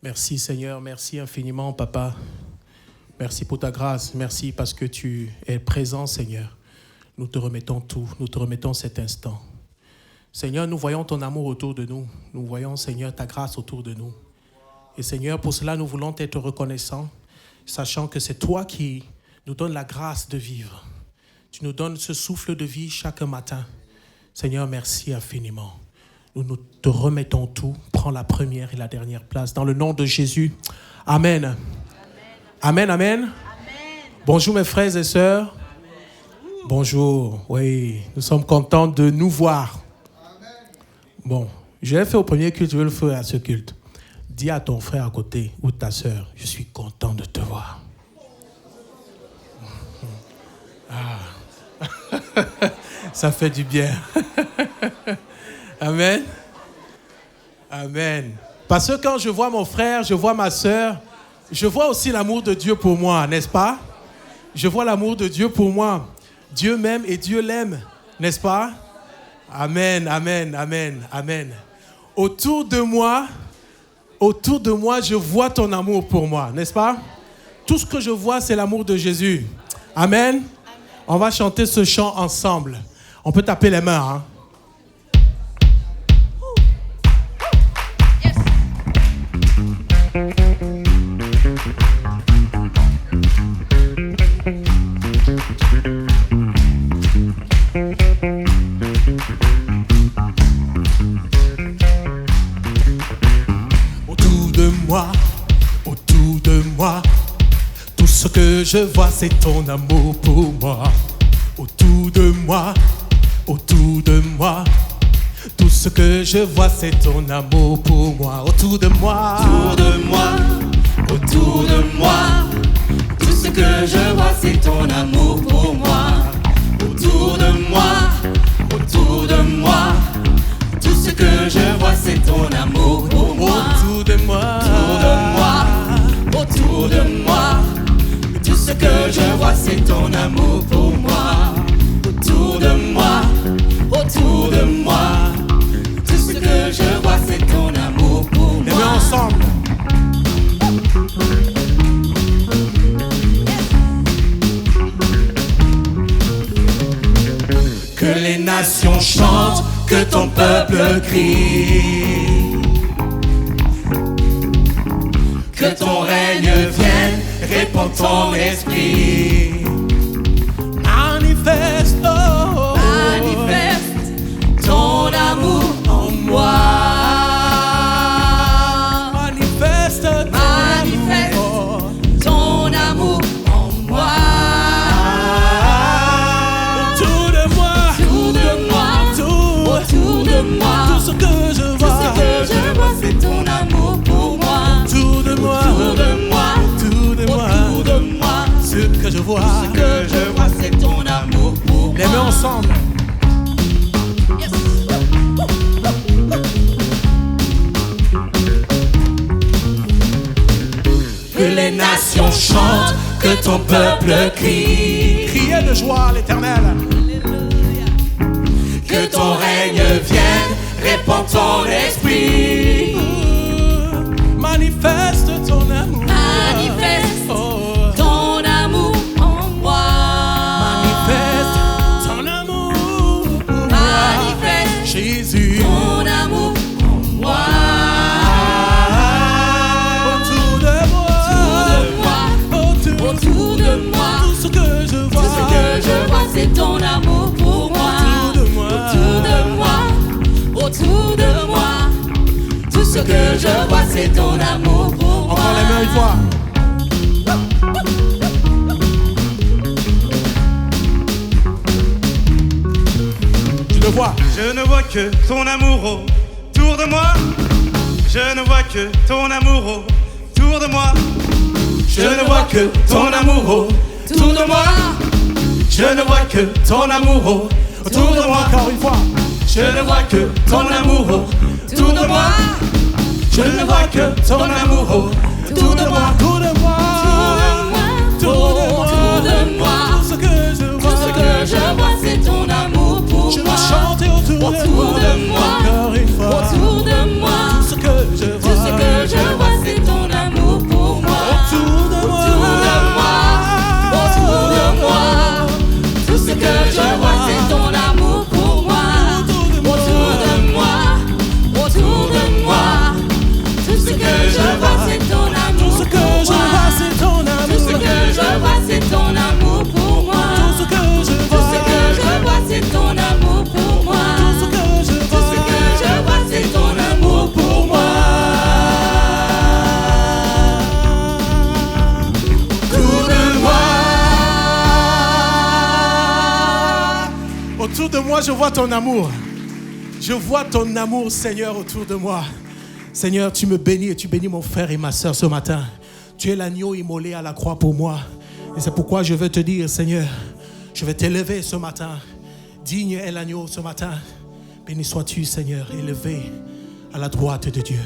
Merci Seigneur, merci infiniment Papa. Merci pour ta grâce, merci parce que tu es présent Seigneur. Nous te remettons tout, nous te remettons cet instant. Seigneur, nous voyons ton amour autour de nous. Nous voyons Seigneur ta grâce autour de nous. Et Seigneur, pour cela nous voulons être reconnaissants, sachant que c'est toi qui nous donnes la grâce de vivre. Tu nous donnes ce souffle de vie chaque matin. Seigneur, merci infiniment. Nous te remettons tout. Prends la première et la dernière place. Dans le nom de Jésus. Amen. Amen, amen. Amen. Bonjour mes frères et sœurs. Amen. Bonjour. Oui, nous sommes contents de nous voir. Amen. Bon, je l'ai fait au premier culte, je vais le faire à ce culte. Dis à ton frère à côté ou ta sœur, je suis content de te voir. Ah. Ça fait du bien. Amen. Amen. Parce que quand je vois mon frère, je vois ma sœur, je vois aussi l'amour de Dieu pour moi, n'est-ce pas? Je vois l'amour de Dieu pour moi. Dieu m'aime et Dieu l'aime, n'est-ce pas? Amen, amen, amen, amen. Autour de moi, je vois ton amour pour moi, n'est-ce pas? Tout ce que je vois, c'est l'amour de Jésus. Amen. On va chanter ce chant ensemble. On peut taper les mains, hein? Autour de moi, tout ce que je vois, c'est ton amour pour moi. Autour de moi, tout ce que je vois, c'est ton amour pour moi. Autour de moi, tout ce que je vois, c'est ton amour pour moi. Autour de moi, tout ce que je vois, c'est ton amour pour moi. Autour de moi, tout ce que je vois, c'est ton amour pour moi. Autour de moi, tout ce que je vois, c'est ton amour pour moi. Les mains ensemble. Que les nations chantent, que ton peuple crie. Que ton règne vienne, répand ton esprit. Manifeste ton amour en moi. Manifeste ton amour en moi. Autour de moi, tout ce que je vois, c'est ton amour pour moi. Autour de moi, ce que je vois, c'est ton amour pour moi. Les mains ensemble. Yes. Que les nations chantent, que ton peuple crie. Criez de joie à l'Éternel. Que ton règne vienne, répand ton esprit. Manifeste ton amour. Manifeste ton amour en moi. Manifeste ton amour pour moi. Manifeste Jésus ton amour en moi. Autour de moi, tout ce que je vois, c'est ton amour pour moi. Autour de moi, tout ce que je vois, c'est ton amour pour moi. Encore les mains une fois. Tu le vois. Je ne vois que ton amour autour de moi. Je ne vois que ton amour autour de moi. Je ne vois que ton amour autour de moi. Je ne vois que ton amour autour de moi. Encore une fois. Je ne vois que ton amour autour de moi. Je ne vois que ton amour autour de moi. Autour de moi, autour de moi. Tout ce que je vois, c'est ton amour pour moi. Je veux chanter autour de moi. Encore une fois. Autour de moi. Tout ce que je vois, c'est ton moi je vois ton amour. Je vois ton amour, Seigneur, autour de moi. Seigneur, tu me bénis et tu bénis mon frère et ma soeur ce matin. Tu es l'agneau immolé à la croix pour moi. Et c'est pourquoi je veux te dire, Seigneur, je vais t'élever ce matin. Digne est l'agneau ce matin. Béni sois-tu, Seigneur, élevé à la droite de Dieu.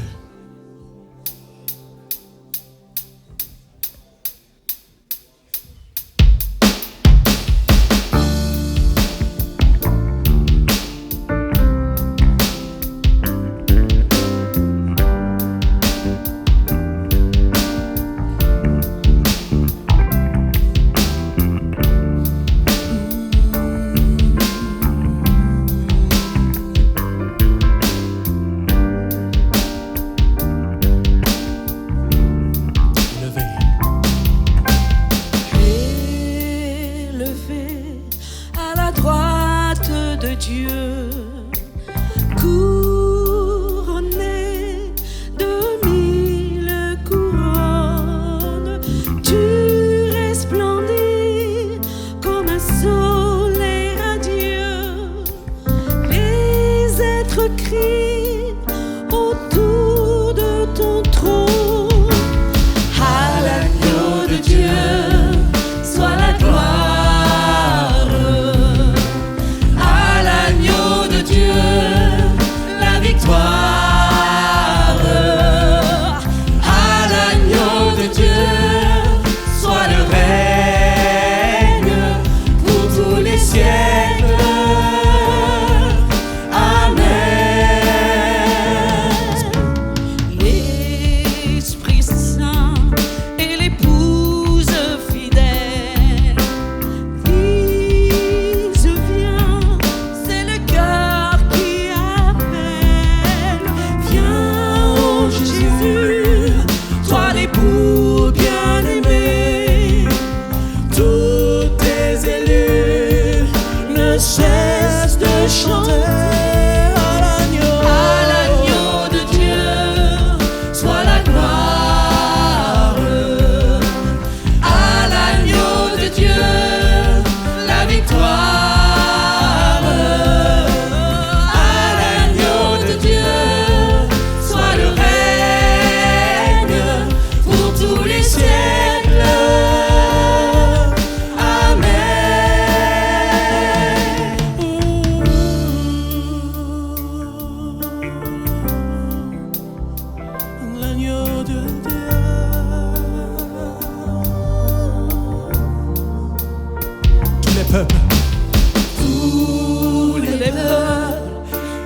Tous les peuples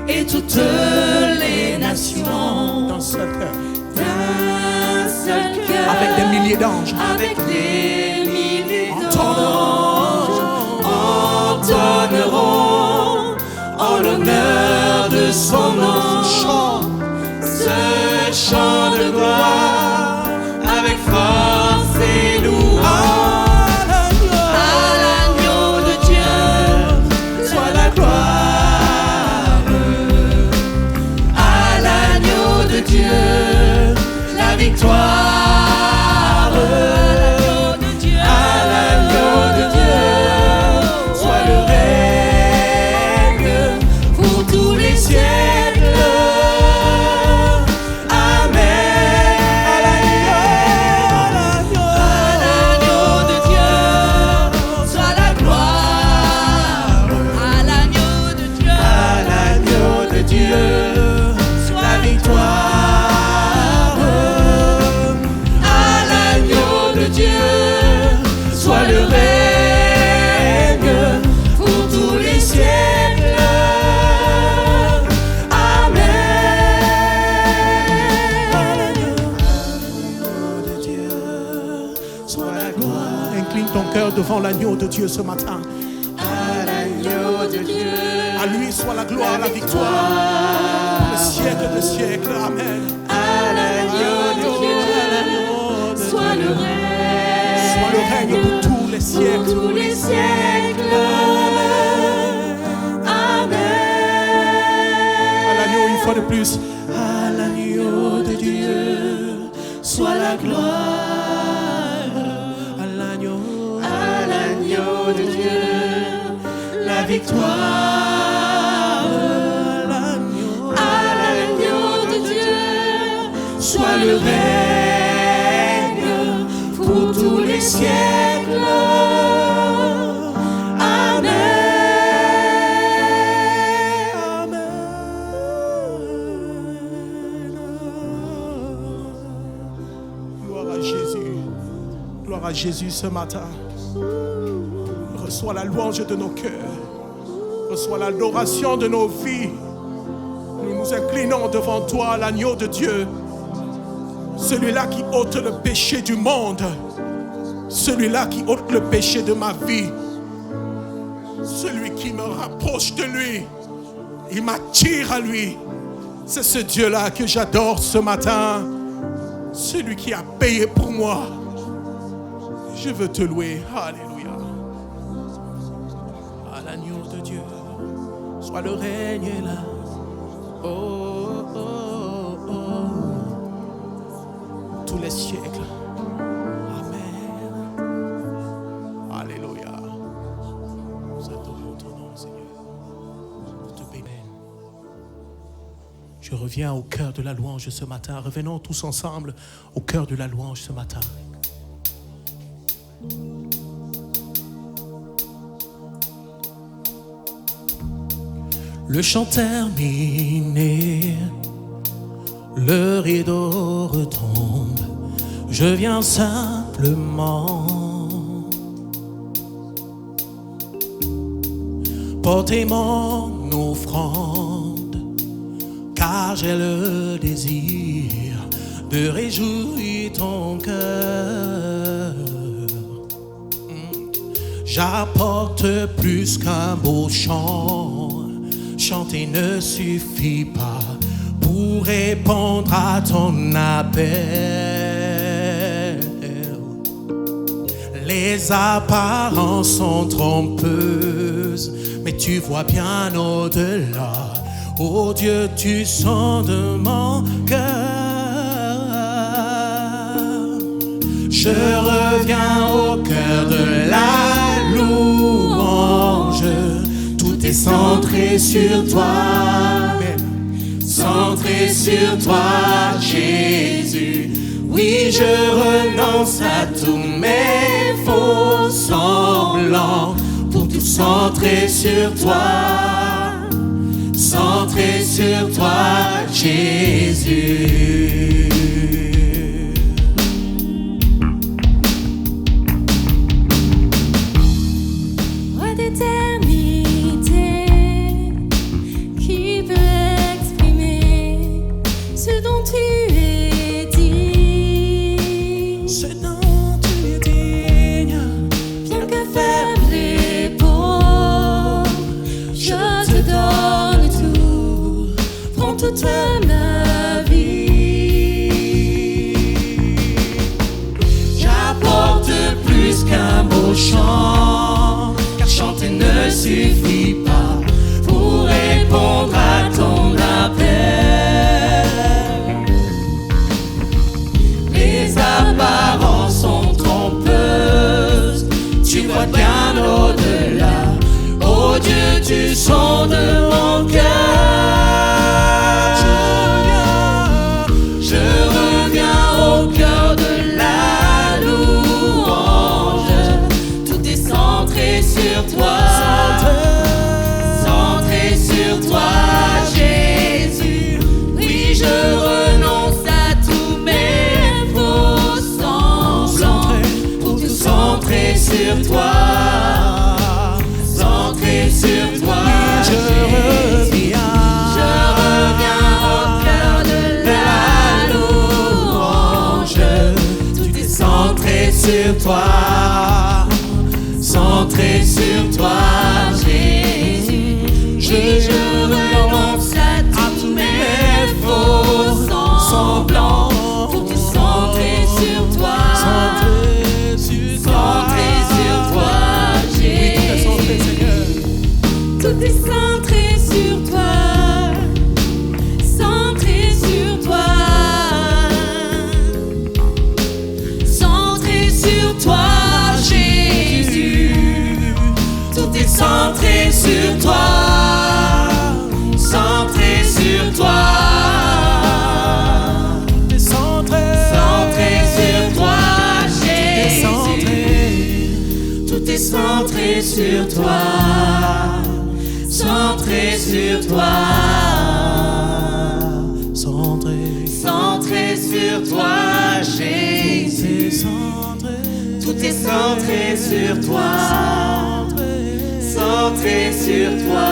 et toutes les nations d'un seul cœur, avec des milliers d'anges, avec des milliers d'anges, entonneront en l'honneur de son nom ce chant de gloire avec force et louange. Victoire à l'agneau de Dieu, à l'agneau de Dieu, soit le règne pour tous les siècles. Amen. À l'agneau de Dieu, soit la gloire. À l'agneau de Dieu, à l'agneau de Dieu, soit la victoire. Soit le règne pour tous les siècles. Amen. À l'agneau de Dieu, soit la gloire. Incline ton cœur devant l'agneau de Dieu ce matin. À l'agneau de Dieu, à lui soit la gloire, la victoire, le siècle de siècles. Amen. À l'agneau de Dieu, soit le règne pour tous les siècles. Pour tous les siècles. Amen. À l'agneau une fois de plus. À l'agneau de Dieu, soit la gloire. À l'agneau de Dieu, la victoire. soit le règne pour tous les siècles. Amen. Gloire à Jésus. Gloire à Jésus ce matin. Reçois la louange de nos cœurs. Reçois l'adoration de nos vies. Nous nous inclinons devant toi, l'agneau de Dieu. Celui-là qui ôte le péché du monde. Celui-là qui ôte le péché de ma vie. Celui qui me rapproche de lui. Il m'attire à lui. C'est ce Dieu-là que j'adore ce matin. Celui qui a payé pour moi. Je veux te louer. Alléluia. À l'agneau de Dieu. Soit le règne là. Oh, oh, oh. Tous les siècles. Amen. Alléluia. Nous adorons ton nom, Seigneur. Nous te bénissons. Je reviens au cœur de la louange ce matin. Revenons tous ensemble au cœur de la louange ce matin. Le chant terminé, le rideau retombe. Je viens simplement porter mon offrande, car j'ai le désir de réjouir ton cœur. J'apporte plus qu'un beau chant. Chanter ne suffit pas pour répondre à ton appel. Les apparences sont trompeuses, mais tu vois bien au-delà. Oh Dieu, tu sondes mon cœur. Je reviens au cœur de la louange. Tout est centré sur toi, centré sur toi, Jésus. Oui, je renonce à tous mes faux semblants pour tout centrer sur toi, centré sur toi, Jésus. Chant, car chanter ne suffit pas pour répondre à ton appel. Les apparences sont trompeuses, tu vois bien au-delà. Oh Dieu, tu sondes mon cœur. Je reviens au cœur de la louange. Sur toi, centré sur toi, Jésus. Oui, je renonce à tous mes faux semblants pour tout centrer sur toi, centré sur toi, Jésus. Je reviens au cœur de la louange. Tout est centré sur toi, centré sur toi, Jésus. Je renonce à tous mes faux semblants pour tout centrer sur toi, centré sur toi, Jésus. Tout est centré sur toi, centré sur toi, centré sur toi, Jésus. sur toi, centré sur toi, centré sur toi, Jésus. Tout est centré sur toi, centré sur toi,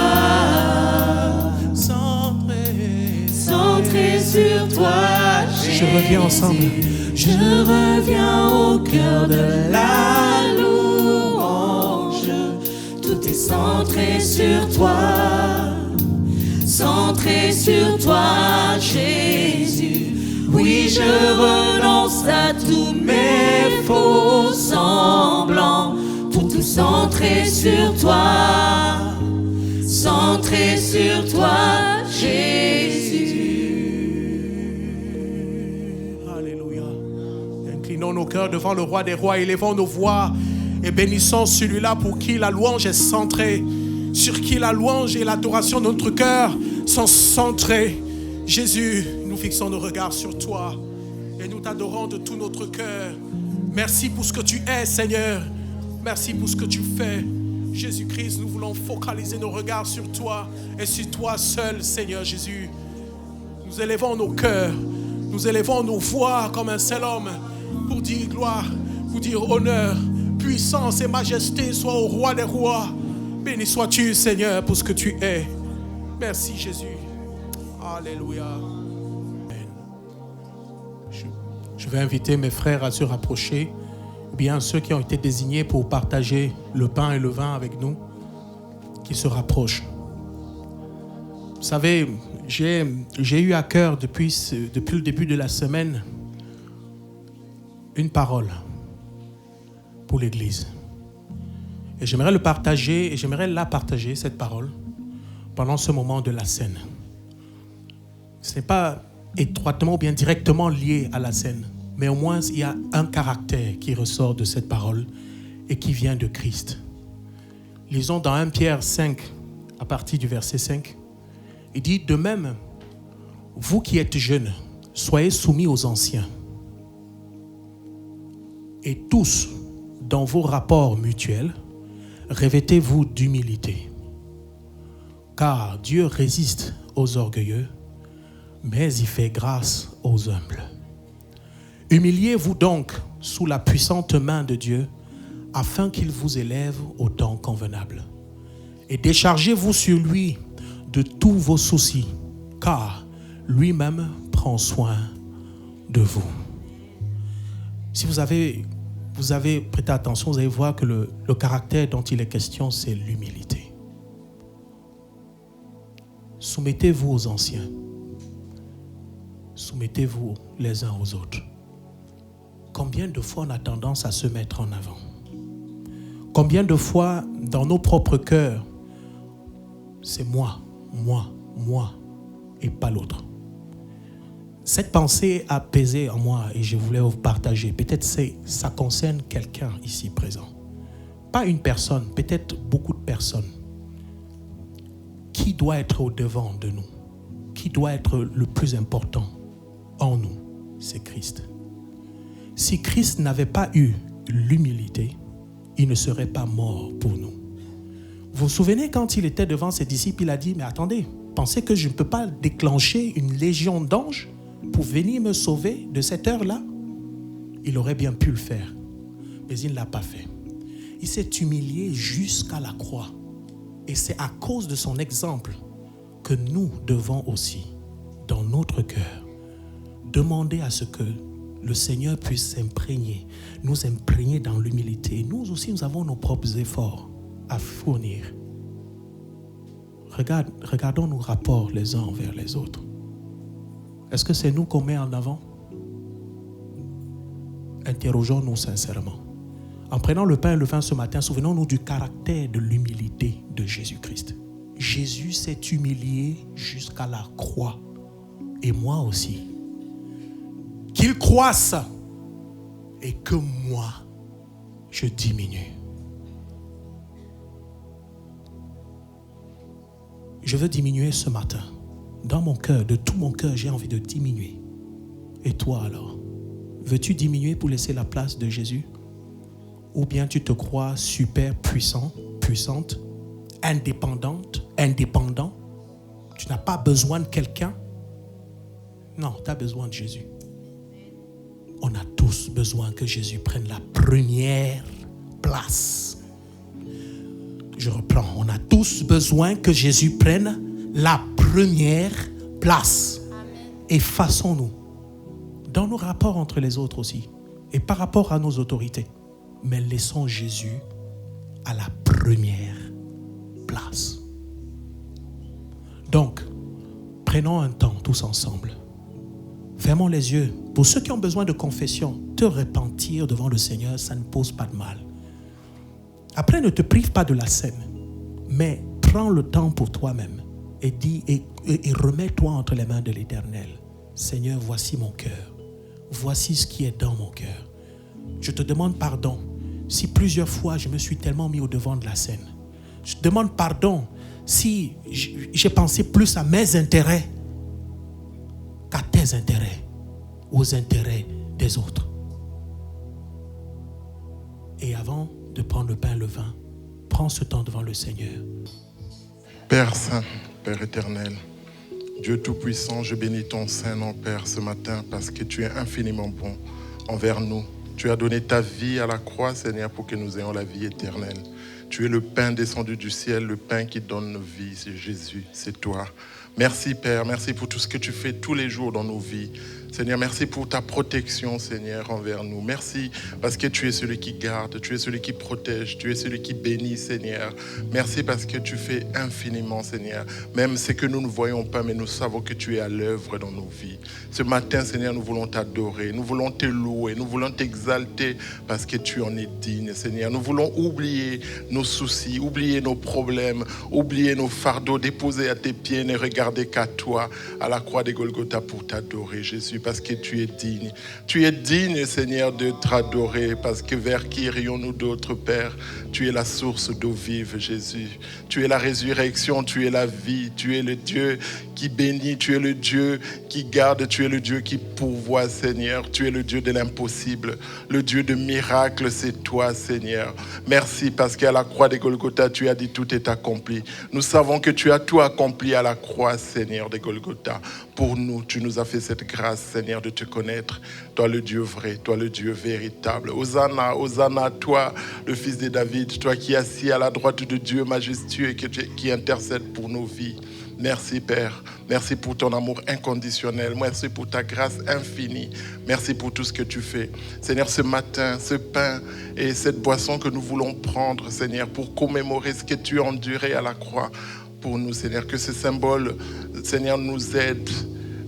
centré sur toi, Jésus. Je reviens ensemble. Je reviens au cœur de la louange. Tout est centré sur toi, centré sur toi, Jésus. Oui, je renonce à tous mes faux semblants. Pour tout centrer sur toi, centré sur toi, Jésus. Alléluia. Inclinons nos cœurs devant le roi des rois, élevons nos voix et bénissons celui-là pour qui la louange est centrée, sur qui la louange et l'adoration de notre cœur sont centrées. Jésus, nous fixons nos regards sur toi et nous t'adorons de tout notre cœur. Merci pour ce que tu es, Seigneur. Merci pour ce que tu fais. Jésus-Christ, nous voulons focaliser nos regards sur toi et sur toi seul, Seigneur Jésus. Nous élevons nos cœurs, nous élevons nos voix comme un seul homme pour dire gloire, pour dire honneur, puissance et majesté soient au roi des rois. Béni sois-tu, Seigneur, pour ce que tu es. Merci, Jésus. Alléluia. Amen. Je vais inviter mes frères à se rapprocher, ou bien ceux qui ont été désignés pour partager le pain et le vin avec nous, qui se rapprochent. Vous savez, j'ai eu à cœur depuis le début de la semaine une parole pour l'Église. Et j'aimerais la partager, cette parole, pendant ce moment de la scène. Ce n'est pas étroitement ou bien directement lié à la scène, mais au moins il y a un caractère qui ressort de cette parole et qui vient de Christ. Lisons dans 1 Pierre 5, à partir du verset 5. Il dit, de même, vous qui êtes jeunes, soyez soumis aux anciens. Et tous, dans vos rapports mutuels, revêtez-vous d'humilité. Car Dieu résiste aux orgueilleux, mais il fait grâce aux humbles. Humiliez-vous donc sous la puissante main de Dieu, afin qu'il vous élève au temps convenable. Et déchargez-vous sur lui de tous vos soucis, car lui-même prend soin de vous. Si vous avez prêté attention, vous allez voir que le caractère dont il est question, c'est l'humilité. Soumettez-vous aux anciens. Soumettez-vous les uns aux autres. Combien de fois on a tendance à se mettre en avant? Combien de fois dans nos propres cœurs, c'est moi, et pas l'autre. Cette pensée a pesé en moi et je voulais vous partager. Peut-être ça concerne quelqu'un ici présent. Pas une personne, peut-être beaucoup de personnes. Qui doit être au devant de nous? Qui doit être le plus important en nous? C'est Christ. Si Christ n'avait pas eu l'humilité, il ne serait pas mort pour nous. Vous vous souvenez quand il était devant ses disciples, il a dit, mais attendez, pensez que je ne peux pas déclencher une légion d'anges pour venir me sauver de cette heure-là? Il aurait bien pu le faire, mais il ne l'a pas fait. Il s'est humilié jusqu'à la croix. Et c'est à cause de son exemple que nous devons aussi, dans notre cœur, demander à ce que le Seigneur puisse nous imprégner dans l'humilité. Nous aussi, nous avons nos propres efforts à fournir. Regardons nos rapports les uns envers les autres. Est-ce que c'est nous qu'on met en avant? Interrogeons-nous sincèrement. En prenant le pain et le vin ce matin, souvenons-nous du caractère de l'humilité de Jésus-Christ. Jésus s'est humilié jusqu'à la croix. Et moi aussi. Qu'il croisse et que moi, je diminue. Je veux diminuer ce matin. Dans mon cœur, de tout mon cœur, j'ai envie de diminuer. Et toi alors? Veux-tu diminuer pour laisser la place de Jésus? Ou bien tu te crois super puissant puissante, indépendante, indépendant. Tu n'as pas besoin de quelqu'un. Non, tu as besoin de Jésus. On a tous besoin que Jésus prenne la première place. Je reprends. On a tous besoin que Jésus prenne la première place. Effaçons-nous dans nos rapports entre les autres aussi et par rapport à nos autorités. Mais laissons Jésus à la première place. Donc, prenons un temps tous ensemble. Fermons les yeux. Pour ceux qui ont besoin de confession, te repentir devant le Seigneur, ça ne pose pas de mal. Après, ne te prive pas de la scène, mais prends le temps pour toi-même et dis et remets-toi entre les mains de l'Éternel. Seigneur, voici mon cœur. Voici ce qui est dans mon cœur. Je te demande pardon si plusieurs fois je me suis tellement mis au devant de la scène. Je te demande pardon si j'ai pensé plus à mes intérêts qu'à tes intérêts, aux intérêts des autres. Et avant de prendre le pain et le vin, prends ce temps devant le Seigneur. Père Saint, Père éternel, Dieu Tout-Puissant, je bénis ton Saint-Nom, Père, ce matin, parce que tu es infiniment bon envers nous. Tu as donné ta vie à la croix, Seigneur, pour que nous ayons la vie éternelle. Tu es le pain descendu du ciel, le pain qui donne nos vies, c'est Jésus, c'est toi. Merci Père, merci pour tout ce que tu fais tous les jours dans nos vies. Seigneur, merci pour ta protection, Seigneur, envers nous. Merci parce que tu es celui qui garde, tu es celui qui protège, tu es celui qui bénit, Seigneur. Merci parce que tu fais infiniment, Seigneur. Même ce que nous ne voyons pas, mais nous savons que tu es à l'œuvre dans nos vies. Ce matin, Seigneur, nous voulons t'adorer, nous voulons te louer, nous voulons t'exalter parce que tu en es digne, Seigneur. Nous voulons oublier nos soucis, oublier nos problèmes, oublier nos fardeaux, déposer à tes pieds, ne regarder qu'à toi, à la croix de Golgotha pour t'adorer, Jésus. Parce que tu es digne. Tu es digne, Seigneur, de t'adorer. Parce que vers qui irions-nous d'autre, Père? Tu es la source d'eau vive, Jésus. Tu es la résurrection, tu es la vie. Tu es le Dieu qui bénit. Tu es le Dieu qui garde. Tu es le Dieu qui pourvoit, Seigneur. Tu es le Dieu de l'impossible. Le Dieu de miracles, c'est toi, Seigneur. Merci parce qu'à la croix de Golgotha, tu as dit tout est accompli. Nous savons que tu as tout accompli à la croix, Seigneur, de Golgotha. Pour nous, tu nous as fait cette grâce, Seigneur, de te connaître. Toi, le Dieu vrai, toi, le Dieu véritable. Hosanna, Hosanna, toi, le fils de David, toi qui es assis à la droite de Dieu majestueux et qui intercède pour nos vies. Merci, Père. Merci pour ton amour inconditionnel. Merci pour ta grâce infinie. Merci pour tout ce que tu fais. Seigneur, ce matin, ce pain et cette boisson que nous voulons prendre, Seigneur, pour commémorer ce que tu as enduré à la croix pour nous, Seigneur. Que ce symbole, Seigneur, nous aide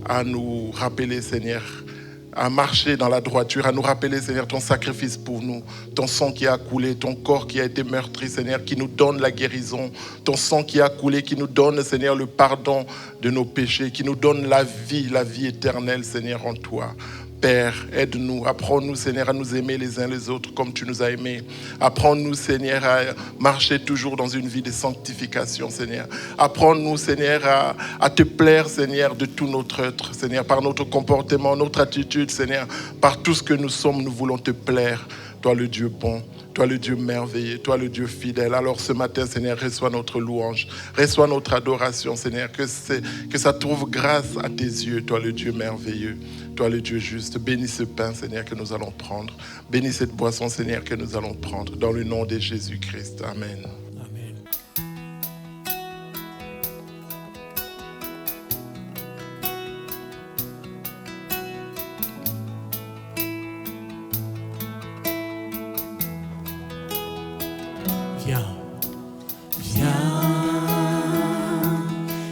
à nous rappeler, Seigneur, à marcher dans la droiture, à nous rappeler, Seigneur, ton sacrifice pour nous, ton sang qui a coulé, ton corps qui a été meurtri, Seigneur, qui nous donne la guérison, ton sang qui a coulé, qui nous donne, Seigneur, le pardon de nos péchés, qui nous donne la vie éternelle, Seigneur, en toi. Père, aide-nous, apprends-nous, Seigneur, à nous aimer les uns les autres comme tu nous as aimés. Apprends-nous, Seigneur, à marcher toujours dans une vie de sanctification, Seigneur. Apprends-nous, Seigneur, à te plaire, Seigneur, de tout notre être, Seigneur, par notre comportement, notre attitude, Seigneur, par tout ce que nous sommes, nous voulons te plaire. Toi, le Dieu bon, toi, le Dieu merveilleux, toi, le Dieu fidèle. Alors ce matin, Seigneur, reçois notre louange, reçois notre adoration, Seigneur, que ça trouve grâce à tes yeux, toi, le Dieu merveilleux. Toi, le Dieu juste, bénis ce pain, Seigneur, que nous allons prendre. Bénis cette boisson, Seigneur, que nous allons prendre. Dans le nom de Jésus-Christ. Amen. Amen. Viens. Viens,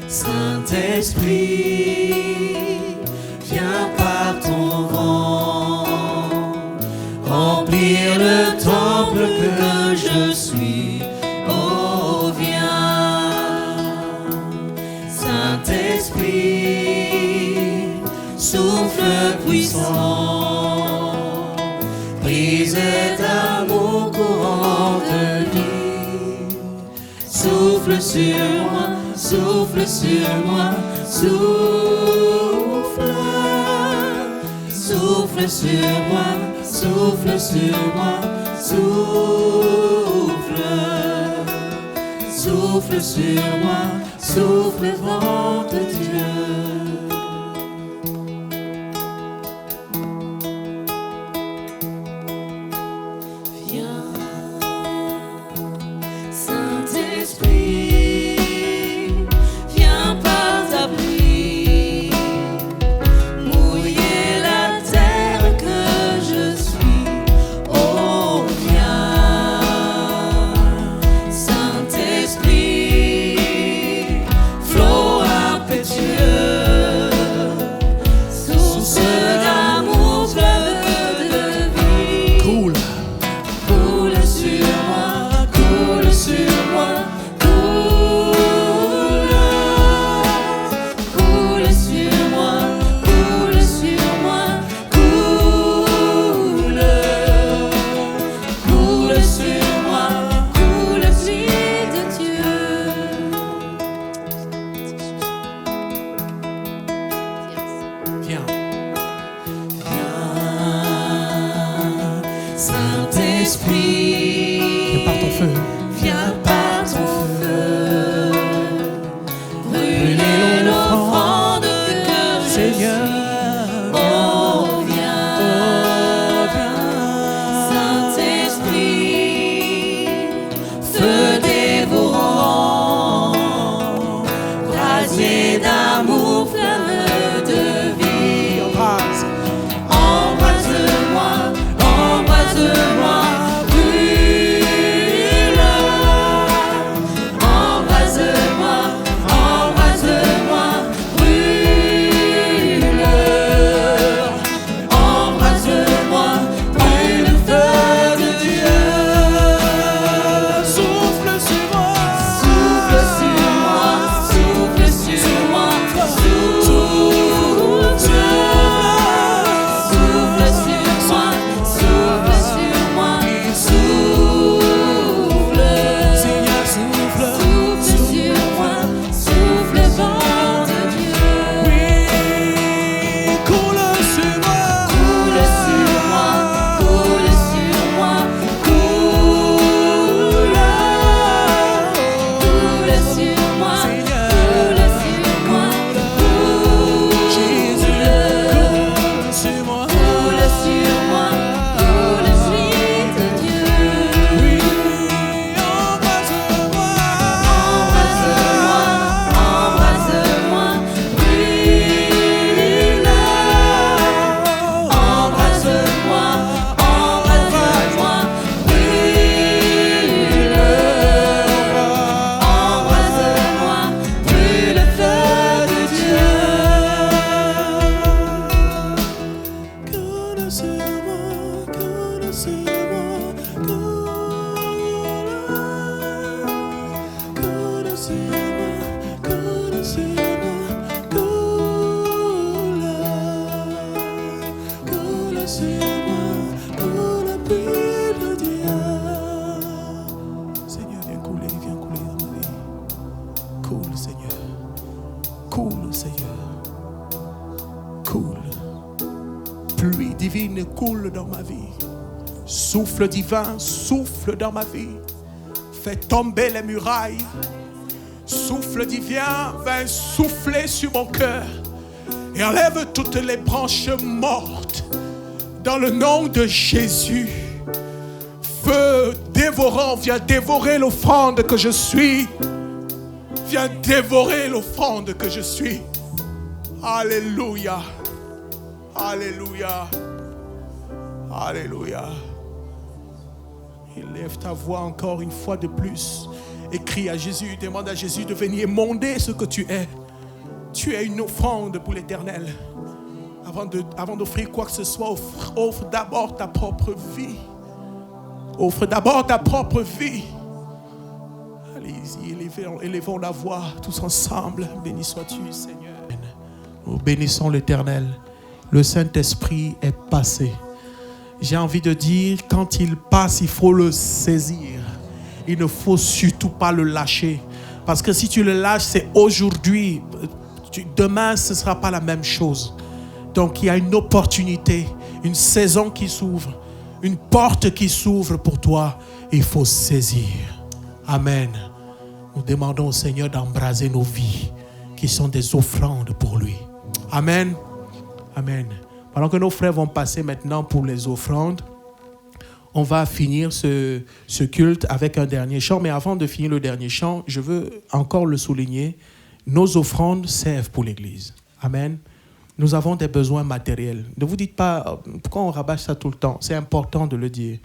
Saint-Esprit, viens par ton vent, remplir le temple que je suis. Oh, viens, Saint-Esprit, souffle puissant, brise d'amour courant de vie. Souffle sur moi, souffle sur moi, souffle. Souffle sur moi, souffle sur moi, souffle. souffle sur moi, souffle vent de Dieu. Souffle divin, souffle dans ma vie. Fais tomber les murailles. Souffle divin, viens souffler sur mon cœur. Et enlève toutes les branches mortes. Dans le nom de Jésus. Feu dévorant, viens dévorer l'offrande que je suis. Viens dévorer l'offrande que je suis. Alléluia. Alléluia. Alléluia. Élève ta voix encore une fois de plus et crie à Jésus, demande à Jésus de venir émonder ce que tu es. Tu es une offrande pour l'Éternel. Avant d'offrir quoi que ce soit, offre d'abord ta propre vie. Offre d'abord ta propre vie. Allez-y, élevons la voix tous ensemble. Béni sois-tu, Seigneur. Nous bénissons l'Éternel. Le Saint-Esprit est passé. J'ai envie de dire, quand il passe, il faut le saisir. Il ne faut surtout pas le lâcher. Parce que si tu le lâches, c'est aujourd'hui. Demain, ce ne sera pas la même chose. Donc, il y a une opportunité, une saison qui s'ouvre, une porte qui s'ouvre pour toi. Il faut saisir. Amen. Nous demandons au Seigneur d'embraser nos vies, qui sont des offrandes pour lui. Amen. Amen. Pendant que nos frères vont passer maintenant pour les offrandes, on va finir ce culte avec un dernier chant. Mais avant de finir le dernier chant, je veux encore le souligner. Nos offrandes servent pour l'Église. Amen. Nous avons des besoins matériels. Ne vous dites pas pourquoi on rabâche ça tout le temps. C'est important de le dire.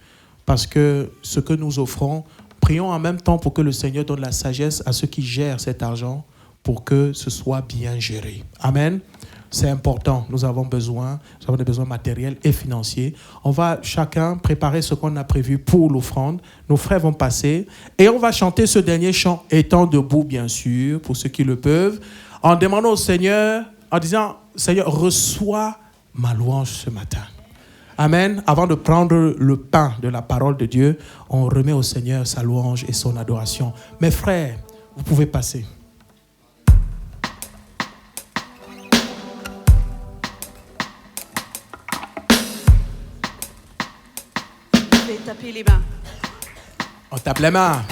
Parce que ce que nous offrons, prions en même temps pour que le Seigneur donne la sagesse à ceux qui gèrent cet argent pour que ce soit bien géré. Amen. C'est important. Nous avons des besoins matériels et financiers. On va chacun préparer ce qu'on a prévu pour l'offrande. Nos frères vont passer et on va chanter ce dernier chant, étant debout bien sûr, pour ceux qui le peuvent, en demandant au Seigneur, en disant, Seigneur, reçois ma louange ce matin. Amen. Avant de prendre le pain de la parole de Dieu, on remet au Seigneur sa louange et son adoration. Mes frères, vous pouvez passer. Taper les mains. On tape les mains.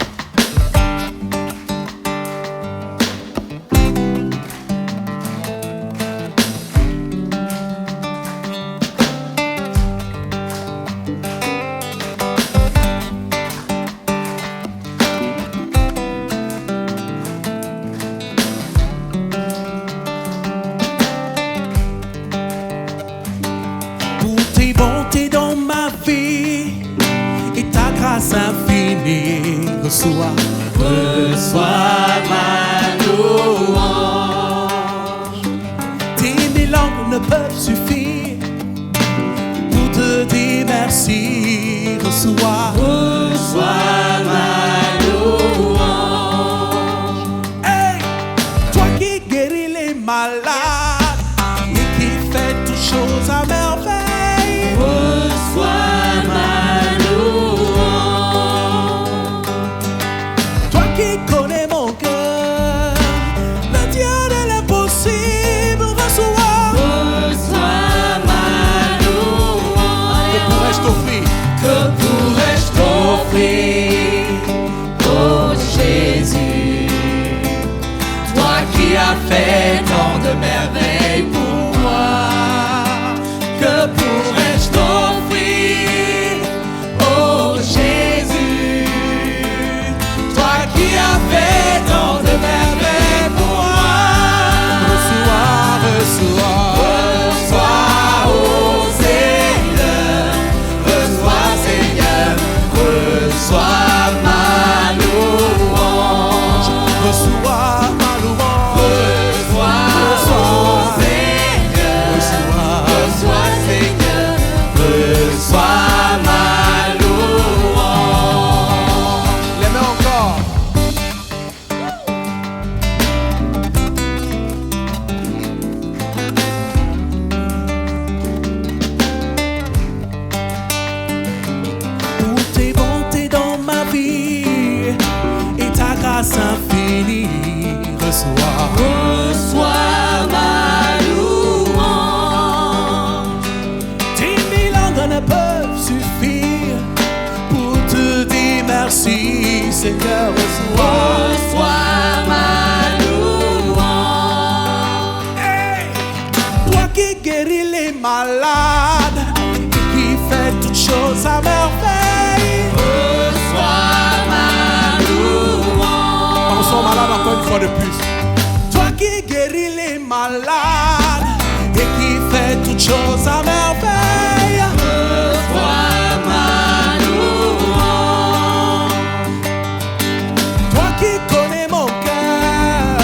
Pour tes bontés dans ma vie et ta grâce infinie, reçois ma louange. Tes mille langues ne peuvent suffire pour te dire merci, reçois ma louange. Hey, toi qui guéris les malades et qui fais toutes choses à merveille, reçois ma louange. Toi qui connais mon cœur, le Dieu de l'impossible, reçois ma louange. Que pourrais-je t'offrir? Que pourrais-je t'offrir, oh Jésus, toi qui as fait tant de merveilles pour moi? Que pourrais-je t'offrir, oh Jésus, toi qui as fait tant de merveilles pour moi? Reçois, oh Seigneur, reçois ma louange, reçois ma louange, reçois Seigneur, reçois ma louange. Les mains encore. Pour tes bontés dans ma vie et ta grâce infinie, reçois ma louange. Tes mille langues ne peuvent suffire pour te dire merci, Seigneur, reçois ma louange. Hey, toi qui guéris les malades et qui fais toutes choses à merveille, reçois ma louange. On sont malades encore une fois de plus. Toi qui guéris les malades et qui fais toutes choses à merveille, reçois ma louange. Toi qui connais mon cœur,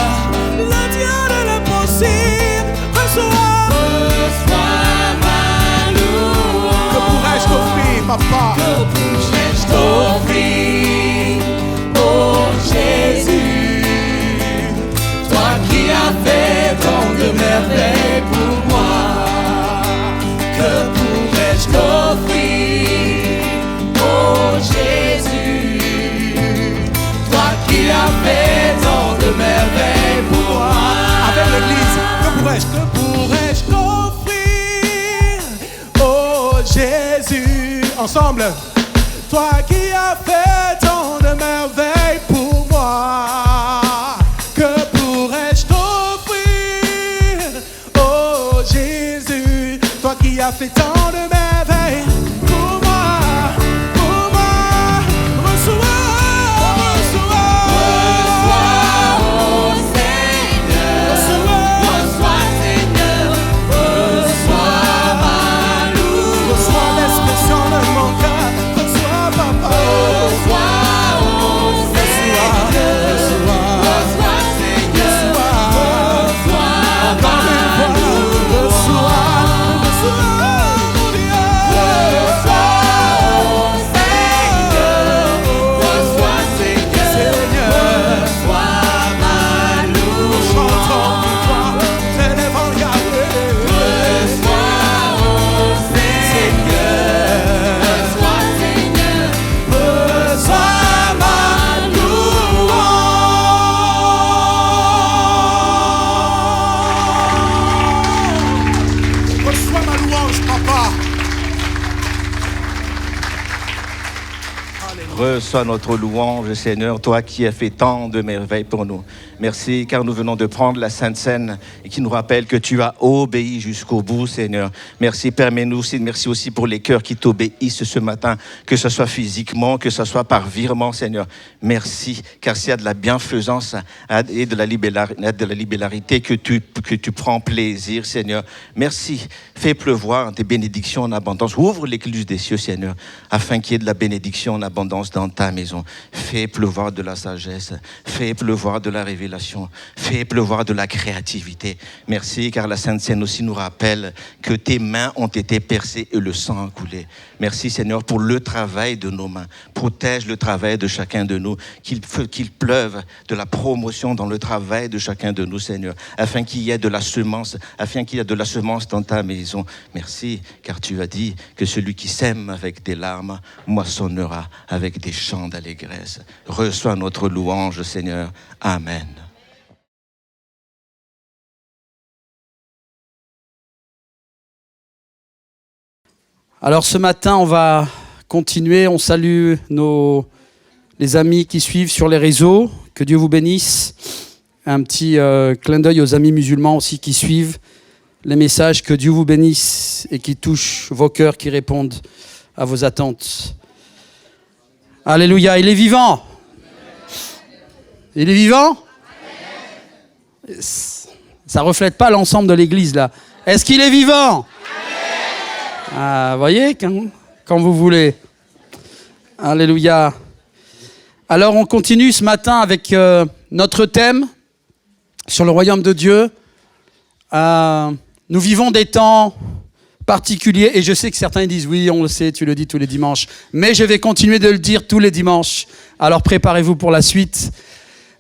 le Dieu de l'impossible, reçois ma louange. Que pourrais-je t'offrir, papa? Que pourrais-je t'offrir, oh Jésus, toi qui as fait tant de merveilles pour moi? Que pourrais-je t'offrir, oh Jésus, toi qui as fait tant de merveilles pour moi? Avec l'église, que pourrais-je t'offrir, oh Jésus? Ensemble, toi qui as fait tant de merveilles pour moi. a fait tant de merveilles pour moi, reçois, Reçois notre louange, Seigneur, toi qui as fait tant de merveilles pour nous. Merci, car nous venons de prendre la Sainte Seine et qui nous rappelle que tu as obéi jusqu'au bout, Seigneur. Merci, permets-nous aussi, merci aussi pour les cœurs qui t'obéissent ce matin, que ce soit physiquement, que ce soit par virement, Seigneur. Merci, car s'il y a de la bienfaisance et de la libéralité que tu prends plaisir, Seigneur. Merci, fais pleuvoir des bénédictions en abondance. Ouvre l'écluse des cieux, Seigneur, afin qu'il y ait de la bénédiction en abondance dans ta maison. Fais pleuvoir de la sagesse, fais pleuvoir de la révélation, fais pleuvoir de la créativité. Merci, car la Sainte Seine aussi nous rappelle que tes mains ont été percées et le sang a coulé. Merci, Seigneur, pour le travail de nos mains. Protège le travail de chacun de nous, qu'il pleuve de la promotion dans le travail de chacun de nous, Seigneur, afin qu'il y ait de la semence, dans ta maison. Merci, car tu as dit que celui qui sème avec des larmes moissonnera avec des chants d'allégresse. Reçois notre louange, Seigneur. Amen. Alors ce matin, on va continuer. On salue les amis qui suivent sur les réseaux. Que Dieu vous bénisse. Un petit clin d'œil aux amis musulmans aussi qui suivent les messages. Que Dieu vous bénisse et qui touchent vos cœurs, qui répondent à vos attentes. Alléluia, il est vivant. Il est vivant. Ça ne reflète pas l'ensemble de l'église là. Est-ce qu'il est vivant? Ah, voyez, quand vous voulez. Alléluia. Alors on continue ce matin avec notre thème sur le royaume de Dieu. Nous vivons des temps particuliers et je sais que certains disent oui, on le sait, tu le dis tous les dimanches, mais je vais continuer de le dire tous les dimanches. Alors préparez-vous pour la suite.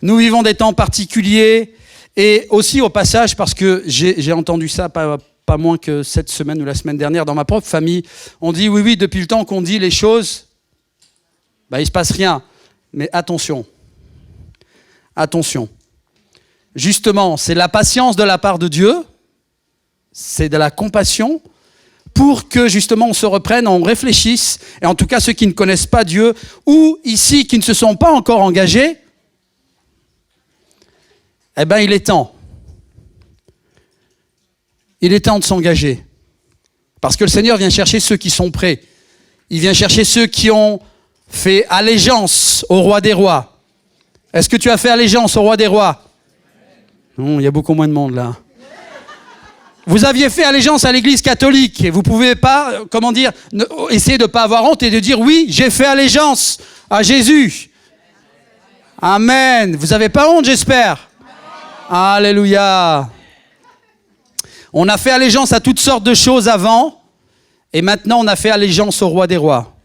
Nous vivons des temps particuliers et aussi au passage, parce que j'ai entendu ça pas moins que cette semaine ou la semaine dernière dans ma propre famille, on dit oui, depuis le temps qu'on dit les choses, il ne se passe rien. Mais attention. Justement, c'est la patience de la part de Dieu, c'est de la compassion pour que justement on se reprenne, on réfléchisse, et en tout cas ceux qui ne connaissent pas Dieu, ou ici qui ne se sont pas encore engagés, il est temps. Il est temps de s'engager. Parce que le Seigneur vient chercher ceux qui sont prêts. Il vient chercher ceux qui ont fait allégeance au roi des rois. Est-ce que tu as fait allégeance au roi des rois? Non, il y a beaucoup moins de monde là. Vous aviez fait allégeance à l'église catholique et vous ne pouvez pas, essayer de ne pas avoir honte et de dire oui, j'ai fait allégeance à Jésus. Amen. Vous n'avez pas honte, j'espère. Alléluia. On a fait allégeance à toutes sortes de choses avant et maintenant on a fait allégeance au roi des rois.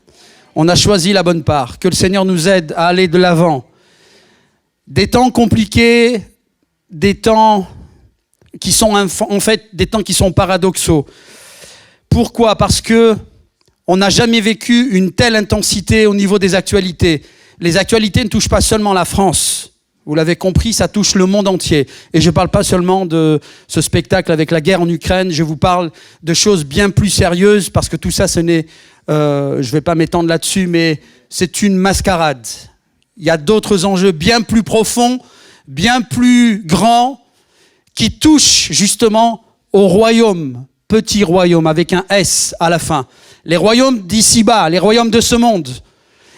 On a choisi la bonne part. Que le Seigneur nous aide à aller de l'avant. Des temps compliqués, des temps qui sont en fait des temps qui sont paradoxaux. Pourquoi? Parce que on n'a jamais vécu une telle intensité au niveau des actualités. Les actualités ne touchent pas seulement la France. Vous l'avez compris, ça touche le monde entier. Et je ne parle pas seulement de ce spectacle avec la guerre en Ukraine, je vous parle de choses bien plus sérieuses, parce que tout ça, je ne vais pas m'étendre là-dessus, mais c'est une mascarade. Il y a d'autres enjeux bien plus profonds, bien plus grands, qui touchent justement au royaume petits royaumes avec un S à la fin. Les royaumes d'ici-bas, les royaumes de ce monde.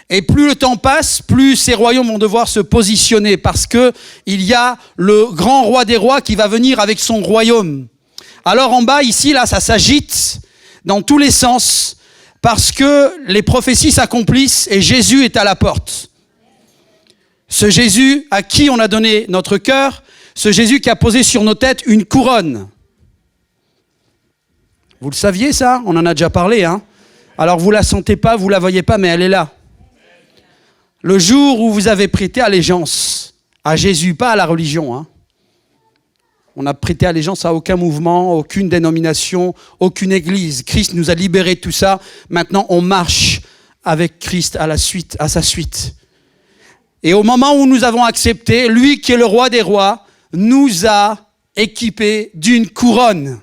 Et plus le temps passe, plus ces royaumes vont devoir se positionner parce que il y a le grand roi des rois qui va venir avec son royaume. Alors en bas, ici, là, ça s'agite dans tous les sens parce que les prophéties s'accomplissent et Jésus est à la porte. Ce Jésus à qui on a donné notre cœur, ce Jésus qui a posé sur nos têtes une couronne. Vous le saviez ça? On en a déjà parlé, hein? Alors vous la sentez pas, vous la voyez pas, mais elle est là. Le jour où vous avez prêté allégeance à Jésus, pas à la religion, hein. On n'a prêté allégeance à aucun mouvement, aucune dénomination, aucune église. Christ nous a libérés de tout ça. Maintenant, on marche avec Christ à sa suite. Et au moment où nous avons accepté, lui qui est le roi des rois, nous a équipés d'une couronne.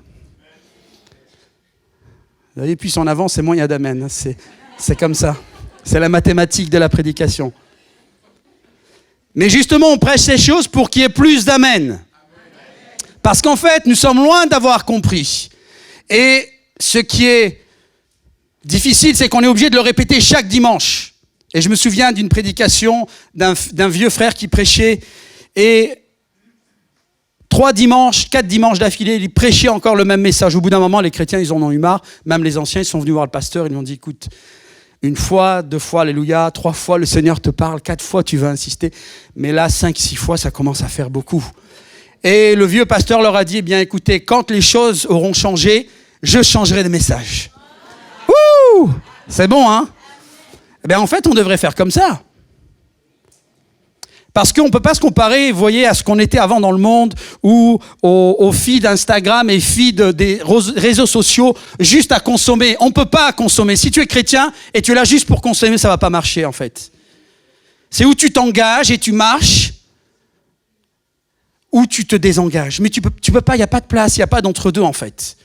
Vous voyez, plus on avance, et moins il y a d'amen. C'est comme ça. C'est la mathématique de la prédication. Mais justement, on prêche ces choses pour qu'il y ait plus d'amen. Parce qu'en fait, nous sommes loin d'avoir compris. Et ce qui est difficile, c'est qu'on est obligé de le répéter chaque dimanche. Et je me souviens d'une prédication d'un vieux frère qui prêchait. Et 4 dimanches d'affilée, il prêchait encore le même message. Au bout d'un moment, les chrétiens, ils en ont eu marre. Même les anciens, ils sont venus voir le pasteur. Ils lui ont dit, écoute, 1 fois, 2 fois, alléluia, 3 fois, le Seigneur te parle, 4 fois, tu vas insister. Mais là, 5, 6 fois, ça commence à faire beaucoup. Et le vieux pasteur leur a dit, eh bien, écoutez, quand les choses auront changé, je changerai de message. Ouh, c'est bon, hein? Eh bien, en fait, on devrait faire comme ça. Parce qu'on ne peut pas se comparer, vous voyez, à ce qu'on était avant dans le monde, ou au feed Instagram et feed des réseaux sociaux, juste à consommer. On ne peut pas consommer. Si tu es chrétien et tu es là juste pour consommer, ça ne va pas marcher, en fait. C'est où tu t'engages et tu marches, ou tu te désengages. Mais tu peux pas, il n'y a pas de place, il n'y a pas d'entre-deux, en fait.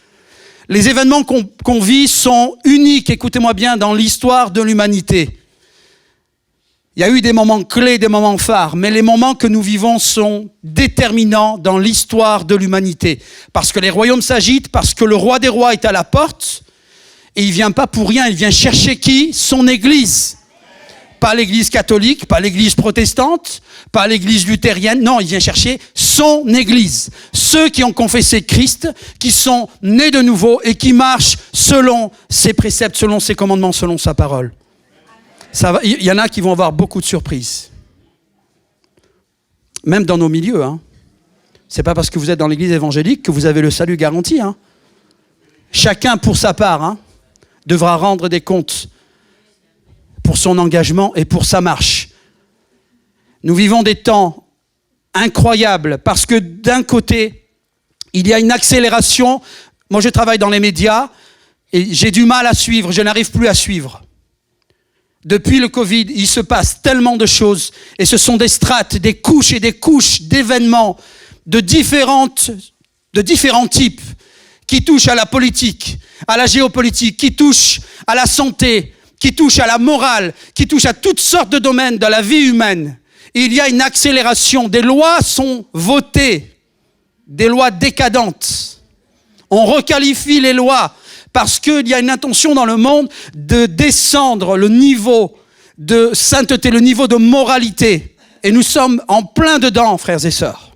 Les événements qu'on vit sont uniques, écoutez-moi bien, dans l'histoire de l'humanité. Il y a eu des moments clés, des moments phares, mais les moments que nous vivons sont déterminants dans l'histoire de l'humanité. Parce que les royaumes s'agitent, parce que le roi des rois est à la porte, et il ne vient pas pour rien, il vient chercher qui? Son église. Pas l'église catholique, pas l'église protestante, pas l'église luthérienne, non, il vient chercher son église. Ceux qui ont confessé Christ, qui sont nés de nouveau et qui marchent selon ses préceptes, selon ses commandements, selon sa parole. Il y en a qui vont avoir beaucoup de surprises. Même dans nos milieux. Hein. C'est pas parce que vous êtes dans l'église évangélique que vous avez le salut garanti. Hein. Chacun pour sa part hein, devra rendre des comptes pour son engagement et pour sa marche. Nous vivons des temps incroyables parce que d'un côté, il y a une accélération. Moi, je travaille dans les médias et j'ai du mal à suivre. Je n'arrive plus à suivre. Depuis le Covid, il se passe tellement de choses et ce sont des strates, des couches et des couches d'événements de différents types qui touchent à la politique, à la géopolitique, qui touchent à la santé, qui touchent à la morale, qui touchent à toutes sortes de domaines de la vie humaine. Et il y a une accélération. Des lois sont votées, des lois décadentes. On requalifie les lois. Parce qu'il y a une intention dans le monde de descendre le niveau de sainteté, le niveau de moralité. Et nous sommes en plein dedans, frères et sœurs.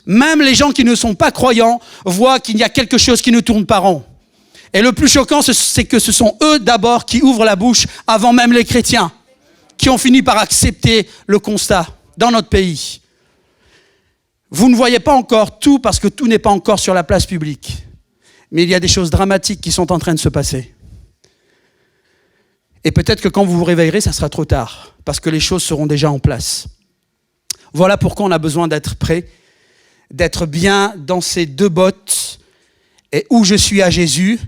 Même les gens qui ne sont pas croyants voient qu'il y a quelque chose qui ne tourne pas rond. Et le plus choquant, c'est que ce sont eux d'abord qui ouvrent la bouche avant même les chrétiens, qui ont fini par accepter le constat dans notre pays. Vous ne voyez pas encore tout parce que tout n'est pas encore sur la place publique. Mais il y a des choses dramatiques qui sont en train de se passer. Et peut-être que quand vous vous réveillerez, ça sera trop tard, parce que les choses seront déjà en place. Voilà pourquoi on a besoin d'être prêt, d'être bien dans ces 2 bottes, et où je suis à Jésus,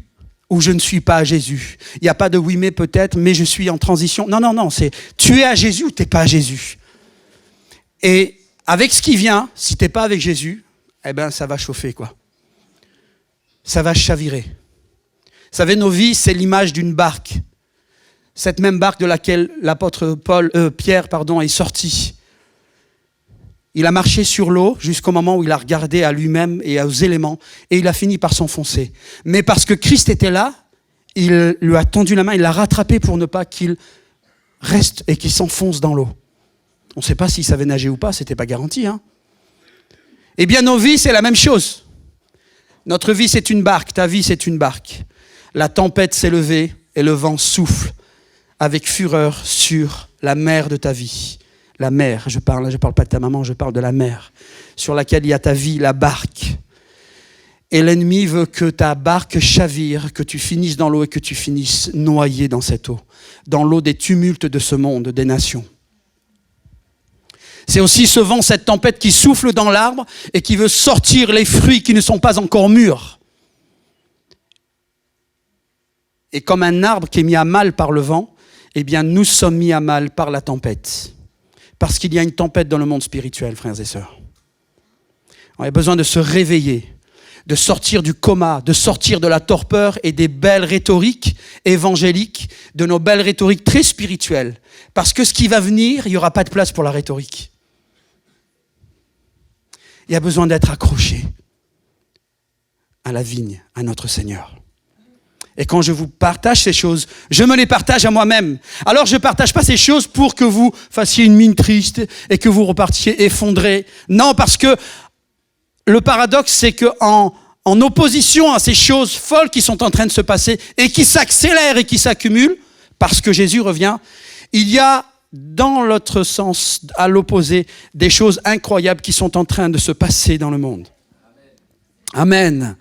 ou je ne suis pas à Jésus. Il n'y a pas de oui mais peut-être, mais je suis en transition. Non, c'est tu es à Jésus ou tu n'es pas à Jésus. Et avec ce qui vient, si tu n'es pas avec Jésus, eh ben ça va chauffer quoi. Ça va chavirer. Vous savez, nos vies, c'est l'image d'une barque. Cette même barque de laquelle l'apôtre Pierre est sorti. Il a marché sur l'eau jusqu'au moment où il a regardé à lui-même et aux éléments et il a fini par s'enfoncer. Mais parce que Christ était là, il lui a tendu la main, il l'a rattrapé pour ne pas qu'il reste et qu'il s'enfonce dans l'eau. On ne sait pas s'il savait nager ou pas, c'était pas garanti. Eh bien, nos vies, c'est la même chose. Notre vie, c'est une barque, ta vie, c'est une barque. La tempête s'est levée et le vent souffle avec fureur sur la mer de ta vie. La mer, je parle pas de ta maman, je parle de la mer, sur laquelle il y a ta vie, la barque. Et l'ennemi veut que ta barque chavire, que tu finisses dans l'eau et que tu finisses noyé dans cette eau, dans l'eau des tumultes de ce monde, des nations. C'est aussi ce vent, cette tempête qui souffle dans l'arbre et qui veut sortir les fruits qui ne sont pas encore mûrs. Et comme un arbre qui est mis à mal par le vent, eh bien nous sommes mis à mal par la tempête. Parce qu'il y a une tempête dans le monde spirituel, frères et sœurs. On a besoin de se réveiller, de sortir du coma, de sortir de la torpeur et des belles rhétoriques évangéliques, de nos belles rhétoriques très spirituelles. Parce que ce qui va venir, il n'y aura pas de place pour la rhétorique. Il y a besoin d'être accroché à la vigne, à notre Seigneur. Et quand je vous partage ces choses, je me les partage à moi-même. Alors je ne partage pas ces choses pour que vous fassiez une mine triste et que vous repartiez effondrés. Non, parce que le paradoxe, c'est qu'en opposition à ces choses folles qui sont en train de se passer et qui s'accélèrent et qui s'accumulent, parce que Jésus revient, il y a dans l'autre sens, à l'opposé, des choses incroyables qui sont en train de se passer dans le monde. Amen.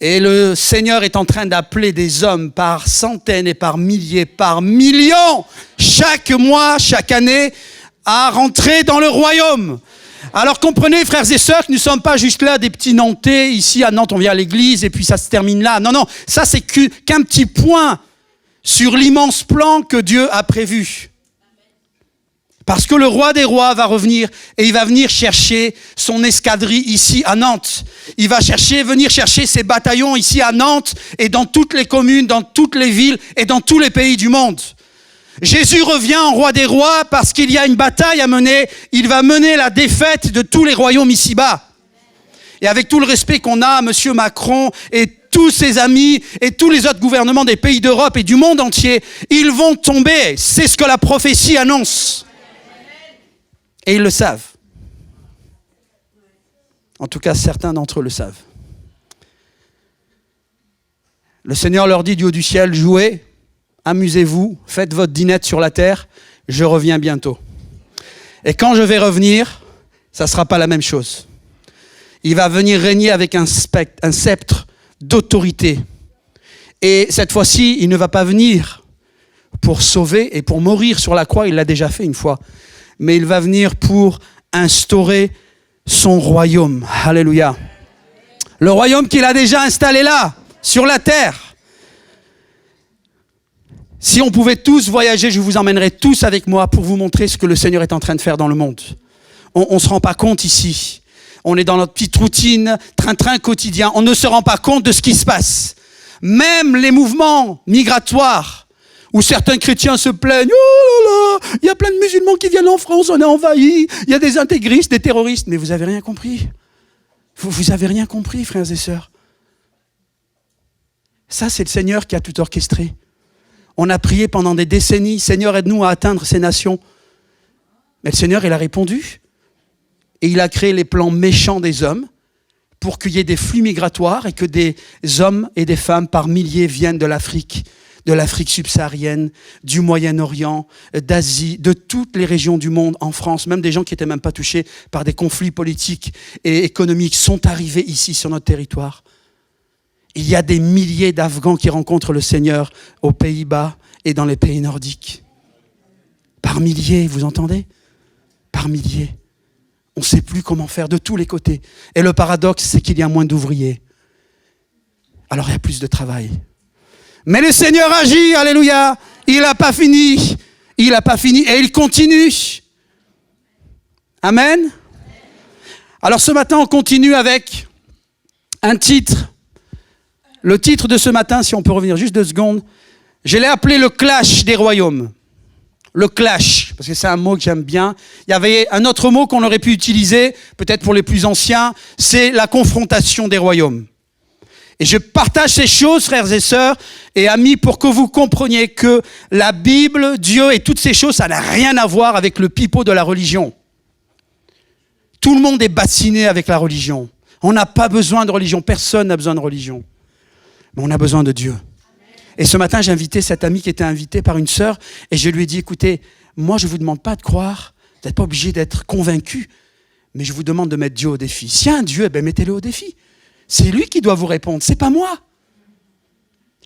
Et le Seigneur est en train d'appeler des hommes par centaines et par milliers, par millions, chaque mois, chaque année, à rentrer dans le royaume. Alors comprenez, frères et sœurs, que nous ne sommes pas juste là des petits Nantais. Ici à Nantes, on vient à l'église et puis ça se termine là. Non, non, ça c'est qu'un petit point sur l'immense plan que Dieu a prévu. Parce que le roi des rois va revenir et il va venir chercher son escadrille ici à Nantes. Il va venir chercher ses bataillons ici à Nantes et dans toutes les communes, dans toutes les villes et dans tous les pays du monde. Jésus revient en roi des rois parce qu'il y a une bataille à mener. Il va mener la défaite de tous les royaumes ici-bas. Et avec tout le respect qu'on a à M. Macron et tous ses amis et tous les autres gouvernements des pays d'Europe et du monde entier, ils vont tomber. C'est ce que la prophétie annonce. Et ils le savent. En tout cas, certains d'entre eux le savent. Le Seigneur leur dit du haut du ciel, jouez, amusez-vous, faites votre dînette sur la terre, je reviens bientôt. Et quand je vais revenir, ça ne sera pas la même chose. Il va venir régner avec un sceptre d'autorité. Et cette fois-ci, il ne va pas venir pour sauver et pour mourir sur la croix, il l'a déjà fait une fois. Mais il va venir pour instaurer son royaume. Alléluia. Le royaume qu'il a déjà installé là, sur la terre. Si on pouvait tous voyager, je vous emmènerais tous avec moi pour vous montrer ce que le Seigneur est en train de faire dans le monde. On ne se rend pas compte ici. On est dans notre petite routine, train-train quotidien. On ne se rend pas compte de ce qui se passe. Même les mouvements migratoires, où certains chrétiens se plaignent, oh là là, il y a plein de musulmans qui viennent en France, on est envahis, il y a des intégristes, des terroristes. Mais vous n'avez rien compris. Vous n'avez rien compris, frères et sœurs. Ça, c'est le Seigneur qui a tout orchestré. On a prié pendant des décennies, Seigneur, aide-nous à atteindre ces nations. Mais le Seigneur, il a répondu. Et il a créé les plans méchants des hommes pour qu'il y ait des flux migratoires et que des hommes et des femmes par milliers viennent de l'Afrique subsaharienne, du Moyen-Orient, d'Asie, de toutes les régions du monde, en France, même des gens qui n'étaient même pas touchés par des conflits politiques et économiques sont arrivés ici sur notre territoire. Il y a des milliers d'Afghans qui rencontrent le Seigneur aux Pays-Bas et dans les pays nordiques. Par milliers, vous entendez ? Par milliers. On ne sait plus comment faire de tous les côtés. Et le paradoxe, c'est qu'il y a moins d'ouvriers. Alors il y a plus de travail. Mais le Seigneur agit, alléluia. Il n'a pas fini. Il n'a pas fini et il continue. Amen. Alors ce matin, on continue avec un titre. Le titre de ce matin, si on peut revenir juste 2 secondes, je l'ai appelé le clash des royaumes. le clash, parce que c'est un mot que j'aime bien. Il y avait un autre mot qu'on aurait pu utiliser, peut-être pour les plus anciens, c'est la confrontation des royaumes. Et je partage ces choses, frères et sœurs et amis, pour que vous compreniez que la Bible, Dieu et toutes ces choses, ça n'a rien à voir avec le pipeau de la religion. Tout le monde est bassiné avec la religion. On n'a pas besoin de religion, personne n'a besoin de religion. Mais on a besoin de Dieu. Et ce matin, j'ai invité cet ami qui était invité par une sœur et je lui ai dit, écoutez, moi je ne vous demande pas de croire, vous n'êtes pas obligé d'être convaincu, mais je vous demande de mettre Dieu au défi. S'il y a un Dieu, mettez-le au défi. C'est lui qui doit vous répondre, c'est pas moi.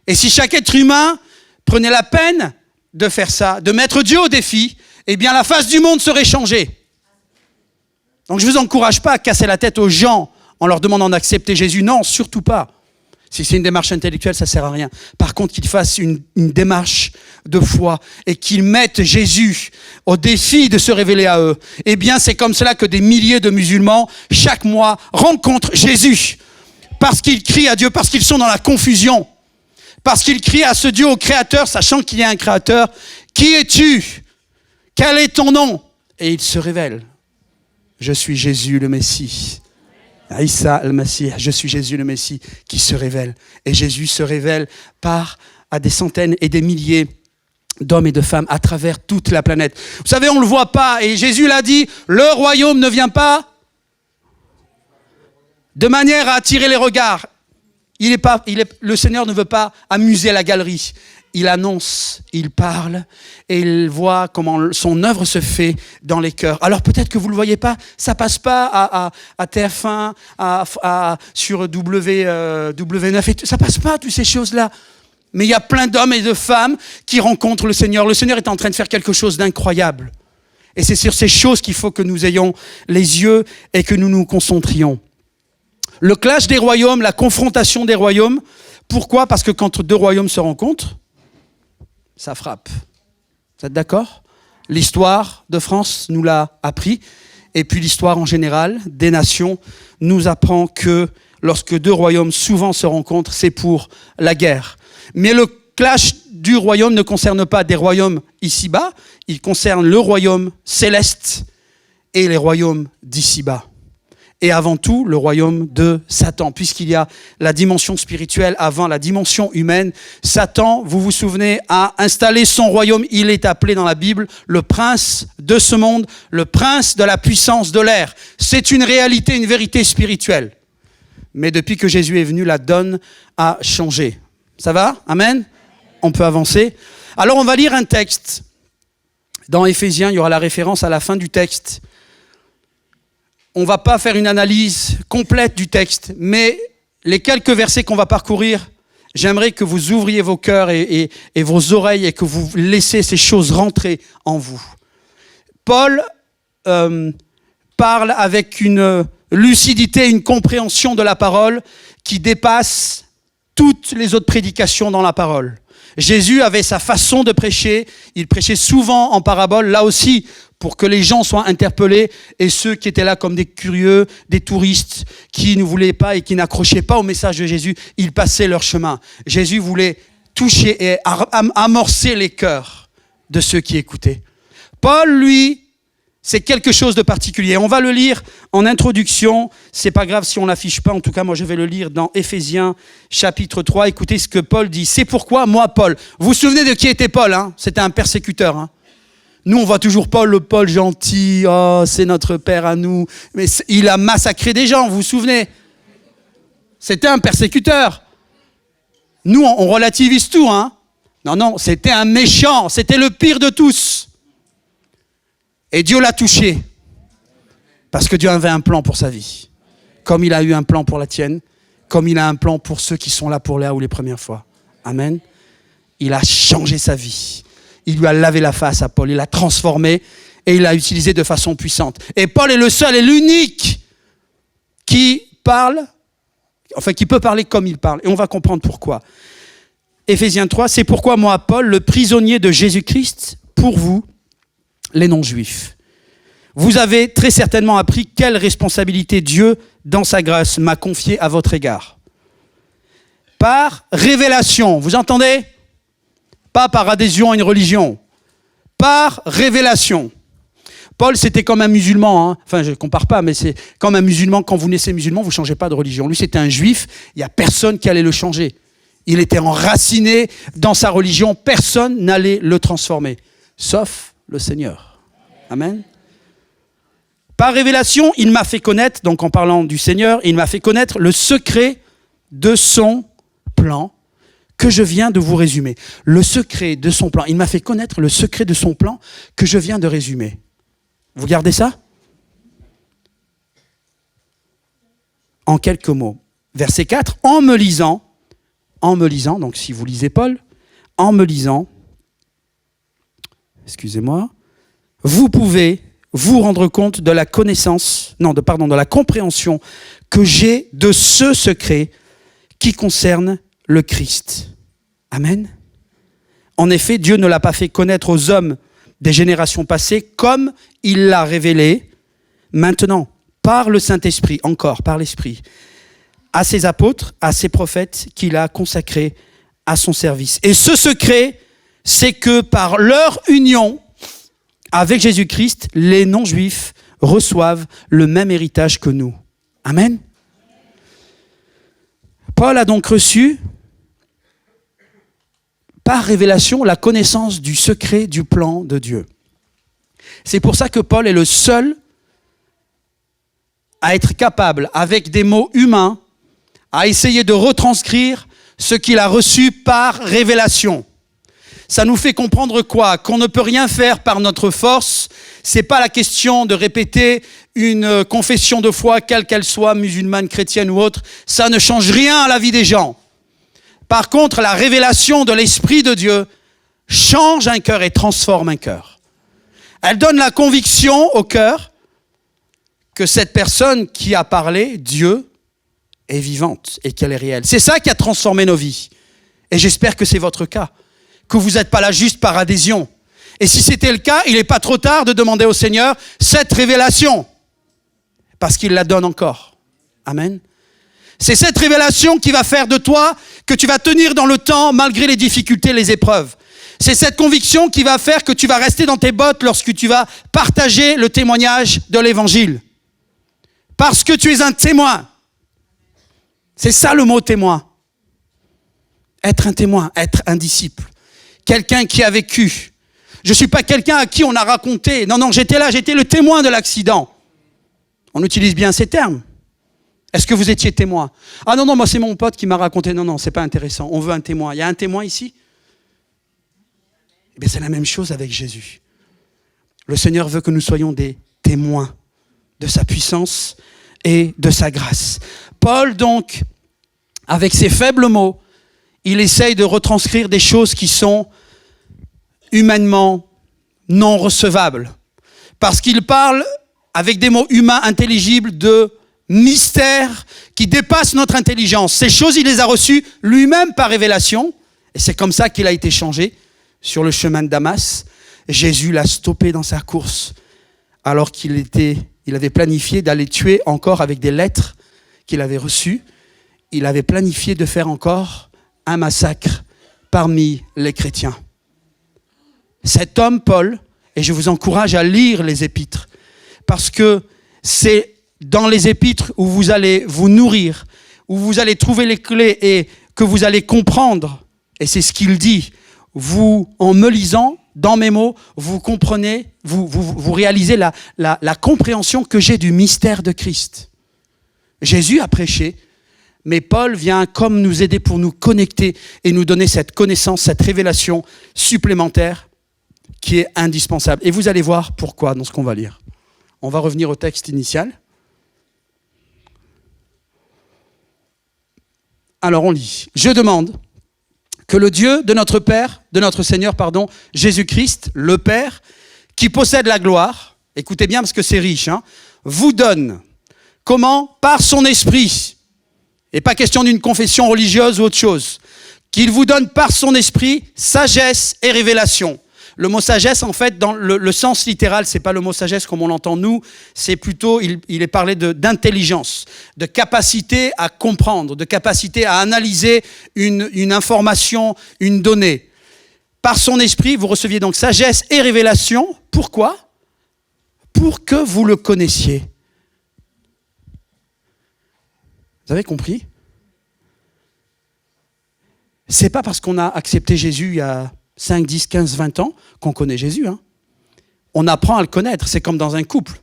Et si chaque être humain prenait la peine de faire ça, de mettre Dieu au défi, eh bien la face du monde serait changée. Donc je ne vous encourage pas à casser la tête aux gens en leur demandant d'accepter Jésus. Non, surtout pas. Si c'est une démarche intellectuelle, ça ne sert à rien. Par contre, qu'ils fassent une démarche de foi et qu'ils mettent Jésus au défi de se révéler à eux. Eh bien, c'est comme cela que des milliers de musulmans, chaque mois, rencontrent Jésus. Parce qu'ils crient à Dieu, parce qu'ils sont dans la confusion. Parce qu'ils crient à ce Dieu, au Créateur, sachant qu'il y a un Créateur. Qui es-tu? Quel est ton nom? Et il se révèle. Je suis Jésus le Messie. Isa al-Masih, je suis Jésus le Messie qui se révèle. Et Jésus se révèle à des centaines et des milliers d'hommes et de femmes à travers toute la planète. Vous savez, on ne le voit pas. Et Jésus l'a dit, le royaume ne vient pas de manière à attirer les regards. Le Seigneur ne veut pas amuser la galerie. Il annonce, il parle et il voit comment son œuvre se fait dans les cœurs. Alors peut-être que vous ne le voyez pas, ça passe pas à TF1, sur W9, et tout, ça passe pas toutes ces choses-là. Mais il y a plein d'hommes et de femmes qui rencontrent le Seigneur. Le Seigneur est en train de faire quelque chose d'incroyable. Et c'est sur ces choses qu'il faut que nous ayons les yeux et que nous nous concentrions. Le clash des royaumes, la confrontation des royaumes. Pourquoi? Parce que quand deux royaumes se rencontrent, ça frappe. Vous êtes d'accord? L'histoire de France nous l'a appris. Et puis l'histoire en général des nations nous apprend que lorsque deux royaumes souvent se rencontrent, c'est pour la guerre. Mais le clash du royaume ne concerne pas des royaumes ici-bas. Il concerne le royaume céleste et les royaumes d'ici-bas. Et avant tout, le royaume de Satan, puisqu'il y a la dimension spirituelle avant la dimension humaine. Satan, vous vous souvenez, a installé son royaume. Il est appelé dans la Bible le prince de ce monde, le prince de la puissance de l'air. C'est une réalité, une vérité spirituelle. Mais depuis que Jésus est venu, la donne a changé. Ça va? Amen? On peut avancer. Alors on va lire un texte. Dans Éphésiens, il y aura la référence à la fin du texte. On ne va pas faire une analyse complète du texte, mais les quelques versets qu'on va parcourir, j'aimerais que vous ouvriez vos cœurs et vos oreilles et que vous laissiez ces choses rentrer en vous. Paul parle avec une lucidité, une compréhension de la parole qui dépasse toutes les autres prédications dans la parole. Jésus avait sa façon de prêcher, il prêchait souvent en parabole, là aussi, pour que les gens soient interpellés, et ceux qui étaient là comme des curieux, des touristes, qui ne voulaient pas et qui n'accrochaient pas au message de Jésus, ils passaient leur chemin. Jésus voulait toucher et amorcer les cœurs de ceux qui écoutaient. Paul, lui, c'est quelque chose de particulier. On va le lire en introduction. C'est pas grave si on l'affiche pas. En tout cas, moi, je vais le lire dans Éphésiens, chapitre 3. Écoutez ce que Paul dit. C'est pourquoi, moi, Paul. Vous vous souvenez de qui était Paul, hein? C'était un persécuteur, hein? Nous, on voit toujours Paul, le Paul gentil. Oh, c'est notre père à nous. Mais il a massacré des gens, vous vous souvenez? C'était un persécuteur. Nous, on relativise tout, hein? Non, c'était un méchant. C'était le pire de tous. Et Dieu l'a touché. Parce que Dieu avait un plan pour sa vie. Comme il a eu un plan pour la tienne. Comme il a un plan pour ceux qui sont là pour les premières fois. Amen. Il a changé sa vie. Il lui a lavé la face à Paul. Il l'a transformé. Et il l'a utilisé de façon puissante. Et Paul est le seul et l'unique qui parle. Enfin, qui peut parler comme il parle. Et on va comprendre pourquoi. Éphésiens 3, c'est pourquoi moi, Paul, le prisonnier de Jésus-Christ, pour vous, les non-juifs. Vous avez très certainement appris quelle responsabilité Dieu, dans sa grâce, m'a confiée à votre égard. Par révélation, vous entendez? Pas par adhésion à une religion. par révélation. Paul, c'était comme un musulman. Enfin, je ne compare pas, mais c'est comme un musulman. Quand vous naissez musulman, vous ne changez pas de religion. Lui, c'était un juif. Il n'y a personne qui allait le changer. Il était enraciné dans sa religion. Personne n'allait le transformer, sauf le Seigneur. Amen. Par révélation, il m'a fait connaître, donc en parlant du Seigneur, il m'a fait connaître le secret de son plan que je viens de vous résumer. Le secret de son plan. Il m'a fait connaître le secret de son plan que je viens de résumer. Vous gardez ça? En quelques mots. Verset 4, en me lisant, donc si vous lisez Paul, en me lisant, excusez-moi, vous pouvez vous rendre compte de la connaissance, de la compréhension que j'ai de ce secret qui concerne le Christ. Amen. En effet, Dieu ne l'a pas fait connaître aux hommes des générations passées comme il l'a révélé maintenant, par le Saint-Esprit, encore par l'Esprit, à ses apôtres, à ses prophètes qu'il a consacrés à son service. Et ce secret, c'est que par leur union avec Jésus-Christ, les non-juifs reçoivent le même héritage que nous. Amen. Paul a donc reçu, par révélation, la connaissance du secret du plan de Dieu. C'est pour ça que Paul est le seul à être capable, avec des mots humains, à essayer de retranscrire ce qu'il a reçu par révélation. Ça nous fait comprendre quoi? Qu'on ne peut rien faire par notre force. C'est pas la question de répéter une confession de foi, quelle qu'elle soit, musulmane, chrétienne ou autre. Ça ne change rien à la vie des gens. Par contre, la révélation de l'Esprit de Dieu change un cœur et transforme un cœur. Elle donne la conviction au cœur que cette personne qui a parlé, Dieu, est vivante et qu'elle est réelle. C'est ça qui a transformé nos vies. Et j'espère que c'est votre cas. Que vous n'êtes pas là juste par adhésion. Et si c'était le cas, il n'est pas trop tard de demander au Seigneur cette révélation. Parce qu'il la donne encore. Amen. C'est cette révélation qui va faire de toi que tu vas tenir dans le temps malgré les difficultés, les épreuves. C'est cette conviction qui va faire que tu vas rester dans tes bottes lorsque tu vas partager le témoignage de l'Évangile. Parce que tu es un témoin. C'est ça le mot témoin. Être un témoin, être un disciple. Quelqu'un qui a vécu. Je ne suis pas quelqu'un à qui on a raconté. Non, j'étais là, j'étais le témoin de l'accident. On utilise bien ces termes. Est-ce que vous étiez témoin? Ah non, moi c'est mon pote qui m'a raconté. Non, c'est pas intéressant. On veut un témoin. Il y a un témoin ici? Eh bien, c'est la même chose avec Jésus. Le Seigneur veut que nous soyons des témoins de sa puissance et de sa grâce. Paul, donc, avec ses faibles mots, il essaye de retranscrire des choses qui sont humainement non recevables. Parce qu'il parle, avec des mots humains intelligibles, de mystères qui dépassent notre intelligence. Ces choses, il les a reçues lui-même par révélation. Et c'est comme ça qu'il a été changé sur le chemin de Damas. Jésus l'a stoppé dans sa course alors qu'il avait planifié d'aller tuer encore avec des lettres qu'il avait reçues. Il avait planifié de faire encore un massacre parmi les chrétiens. Cet homme, Paul, et je vous encourage à lire les épîtres, parce que c'est dans les épîtres où vous allez vous nourrir, où vous allez trouver les clés et que vous allez comprendre, et c'est ce qu'il dit, vous, en me lisant, dans mes mots, vous comprenez, vous réalisez la compréhension que j'ai du mystère de Christ. Jésus a prêché, mais Paul vient comme nous aider pour nous connecter et nous donner cette connaissance, cette révélation supplémentaire qui est indispensable. Et vous allez voir pourquoi dans ce qu'on va lire. On va revenir au texte initial. Alors on lit. Je demande que le Dieu de notre Père, de notre Seigneur, Jésus-Christ, le Père, qui possède la gloire, écoutez bien parce que c'est riche, vous donne. Comment? Par son esprit. Et pas question d'une confession religieuse ou autre chose. Qu'il vous donne par son esprit sagesse et révélation. Le mot sagesse, en fait, dans le sens littéral, c'est pas le mot sagesse comme on l'entend nous, c'est plutôt, il est parlé d'intelligence, de capacité à comprendre, de capacité à analyser une information, une donnée. Par son esprit, vous receviez donc sagesse et révélation. Pourquoi ? Pour que vous le connaissiez. Vous avez compris ? C'est pas parce qu'on a accepté Jésus il y a 5, 10, 15, 20 ans qu'on connaît Jésus. Hein. On apprend à le connaître. C'est comme dans un couple.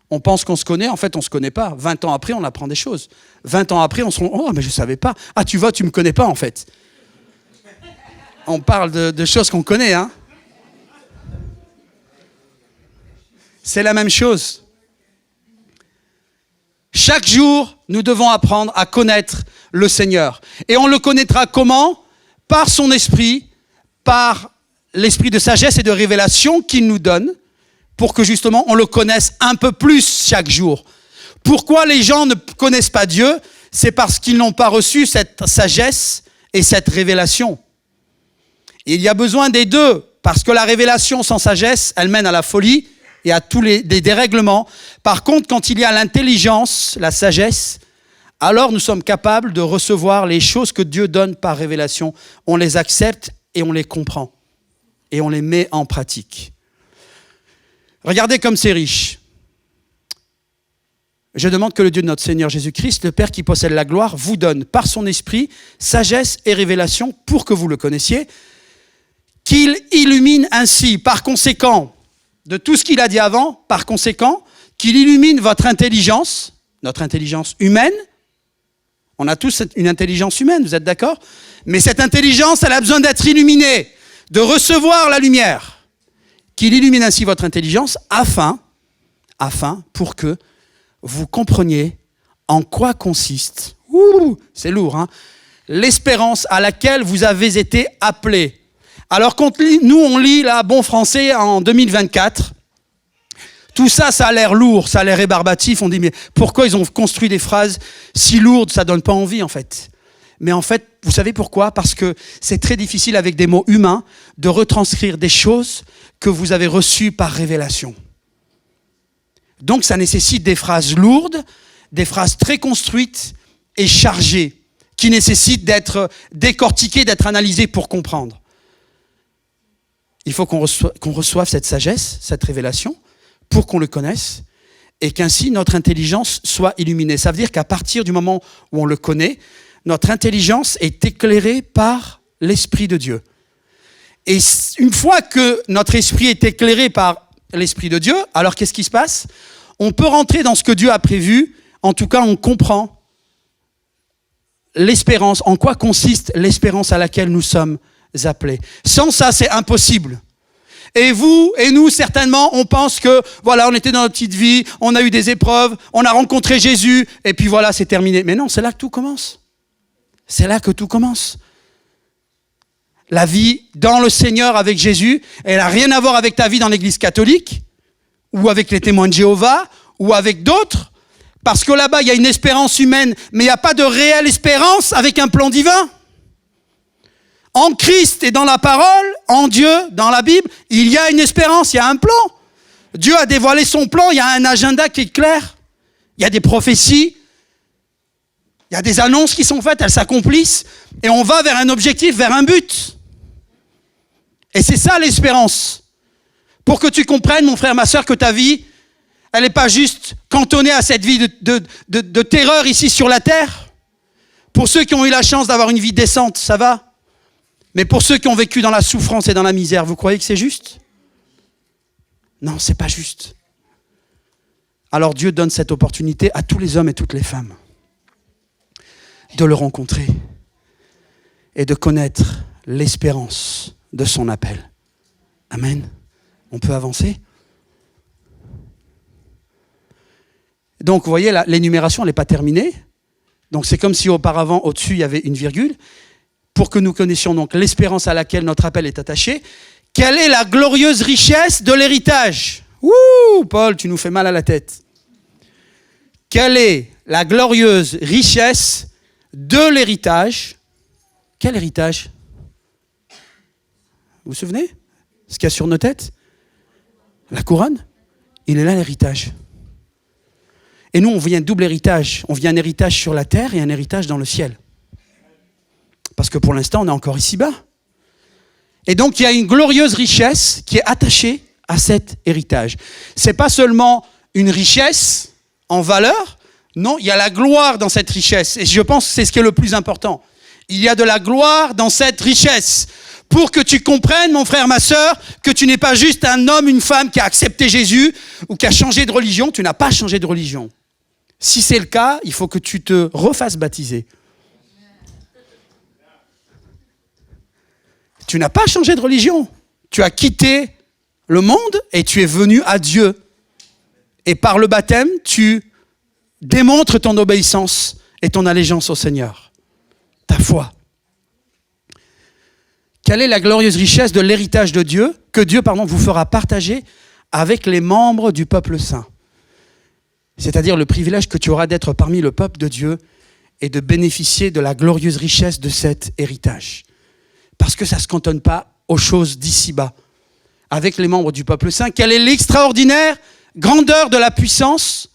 On pense qu'on se connaît, en fait on ne se connaît pas. 20 ans après, on apprend des choses. 20 ans après, on se rend, oh mais je ne savais pas. Ah tu vois, tu ne me connais pas en fait. On parle de choses qu'on connaît. Hein. C'est la même chose. Chaque jour, nous devons apprendre à connaître le Seigneur. Et on le connaîtra comment ? Par son esprit, par l'esprit de sagesse et de révélation qu'il nous donne, pour que justement on le connaisse un peu plus chaque jour. Pourquoi les gens ne connaissent pas Dieu ? C'est parce qu'ils n'ont pas reçu cette sagesse et cette révélation. Et il y a besoin des deux, parce que la révélation sans sagesse, elle mène à la folie et à tous les dérèglements. Par contre, quand il y a l'intelligence, la sagesse, alors nous sommes capables de recevoir les choses que Dieu donne par révélation. On les accepte et on les comprend. Et on les met en pratique. Regardez comme c'est riche. Je demande que le Dieu de notre Seigneur Jésus-Christ, le Père qui possède la gloire, vous donne par son esprit sagesse et révélation pour que vous le connaissiez, qu'il illumine ainsi, par conséquent, de tout ce qu'il a dit avant, par conséquent, qu'il illumine votre intelligence, notre intelligence humaine. On a tous une intelligence humaine, vous êtes d'accord ? Mais cette intelligence, elle a besoin d'être illuminée, de recevoir la lumière. Qu'il illumine ainsi votre intelligence afin, pour que vous compreniez en quoi consiste, c'est lourd, hein, l'espérance à laquelle vous avez été appelés. Alors quand nous on lit là, bon français en 2024, tout ça, ça a l'air lourd, ça a l'air rébarbatif, on dit mais pourquoi ils ont construit des phrases si lourdes, ça donne pas envie en fait. Mais en fait, vous savez pourquoi ? Parce que c'est très difficile avec des mots humains de retranscrire des choses que vous avez reçues par révélation. Donc ça nécessite des phrases lourdes, des phrases très construites et chargées, qui nécessitent d'être décortiquées, d'être analysées pour comprendre. Il faut qu'on reçoive cette sagesse, cette révélation, pour qu'on le connaisse, et qu'ainsi notre intelligence soit illuminée. Ça veut dire qu'à partir du moment où on le connaît, notre intelligence est éclairée par l'Esprit de Dieu. Et une fois que notre esprit est éclairé par l'Esprit de Dieu, alors qu'est-ce qui se passe ? On peut rentrer dans ce que Dieu a prévu, en tout cas on comprend l'espérance, en quoi consiste l'espérance à laquelle nous sommes appelés. Sans ça, c'est impossible. Et vous et nous, certainement, on pense que, voilà, on était dans notre petite vie, on a eu des épreuves, on a rencontré Jésus, et puis voilà, c'est terminé. Mais non, c'est là que tout commence. C'est là que tout commence. La vie dans le Seigneur avec Jésus, elle n'a rien à voir avec ta vie dans l'église catholique, ou avec les témoins de Jéhovah, ou avec d'autres, parce que là-bas, il y a une espérance humaine, mais il n'y a pas de réelle espérance avec un plan divin. En Christ et dans la parole, en Dieu, dans la Bible, il y a une espérance, il y a un plan. Dieu a dévoilé son plan, il y a un agenda qui est clair. Il y a des prophéties, il y a des annonces qui sont faites, elles s'accomplissent, et on va vers un objectif, vers un but. Et c'est ça l'espérance. Pour que tu comprennes, mon frère, ma sœur, que ta vie, elle n'est pas juste cantonnée à cette vie de terreur ici sur la terre. Pour ceux qui ont eu la chance d'avoir une vie décente, ça va. Mais pour ceux qui ont vécu dans la souffrance et dans la misère, vous croyez que c'est juste ? Non, c'est pas juste. Alors Dieu donne cette opportunité à tous les hommes et toutes les femmes de le rencontrer et de connaître l'espérance de son appel. Amen. On peut avancer ? Donc, vous voyez, l'énumération, elle n'est pas terminée. Donc, c'est comme si auparavant, au-dessus, il y avait une virgule. Pour que nous connaissions donc l'espérance à laquelle notre appel est attaché. Quelle est la glorieuse richesse de l'héritage ? Ouh, Paul, tu nous fais mal à la tête. Quelle est la glorieuse richesse de l'héritage ? Quel héritage ? Vous vous souvenez ? Ce qu'il y a sur nos têtes ? La couronne ? Il est là l'héritage. Et nous, on vient un double héritage. On vient un héritage sur la terre et un héritage dans le ciel. Parce que pour l'instant, on est encore ici-bas. Et donc, il y a une glorieuse richesse qui est attachée à cet héritage. C'est pas seulement une richesse en valeur, non, il y a la gloire dans cette richesse. Et je pense que c'est ce qui est le plus important. Il y a de la gloire dans cette richesse. Pour que tu comprennes, mon frère, ma sœur, que tu n'es pas juste un homme, une femme qui a accepté Jésus ou qui a changé de religion. Tu n'as pas changé de religion. Si c'est le cas, il faut que tu te refasses baptiser. Tu n'as pas changé de religion. Tu as quitté le monde et tu es venu à Dieu. Et par le baptême, tu démontres ton obéissance et ton allégeance au Seigneur. Ta foi. Quelle est la glorieuse richesse de l'héritage de Dieu que Dieu, vous fera partager avec les membres du peuple saint? C'est-à-dire le privilège que tu auras d'être parmi le peuple de Dieu et de bénéficier de la glorieuse richesse de cet héritage. Parce que ça ne se cantonne pas aux choses d'ici-bas. Avec les membres du peuple saint, quelle est l'extraordinaire grandeur de la puissance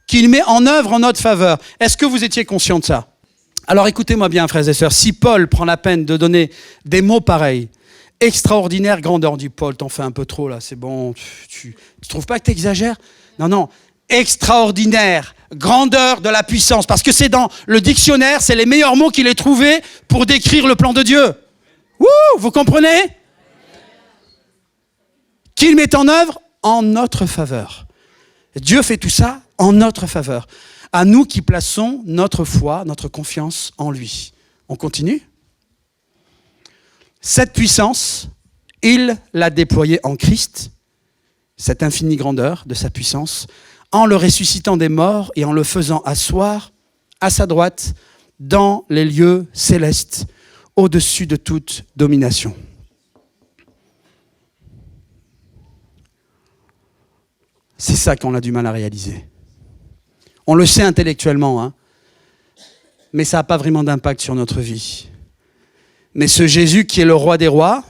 qu'il met en œuvre en notre faveur? Est-ce que vous étiez conscient de ça? Alors écoutez-moi bien, frères et sœurs, si Paul prend la peine de donner des mots pareils, extraordinaire grandeur, on dit Paul, t'en fais un peu trop là, c'est bon, tu trouves pas que t'exagères? Non, extraordinaire grandeur de la puissance, parce que c'est dans le dictionnaire, c'est les meilleurs mots qu'il ait trouvés pour décrire le plan de Dieu. Wouh, vous comprenez? Qu'il met en œuvre en notre faveur. Dieu fait tout ça en notre faveur. À nous qui plaçons notre foi, notre confiance en lui. On continue? Cette puissance, il l'a déployée en Christ, cette infinie grandeur de sa puissance, en le ressuscitant des morts et en le faisant asseoir à sa droite dans les lieux célestes, au-dessus de toute domination. C'est ça qu'on a du mal à réaliser. On le sait intellectuellement, hein, mais ça n'a pas vraiment d'impact sur notre vie. Mais ce Jésus qui est le roi des rois,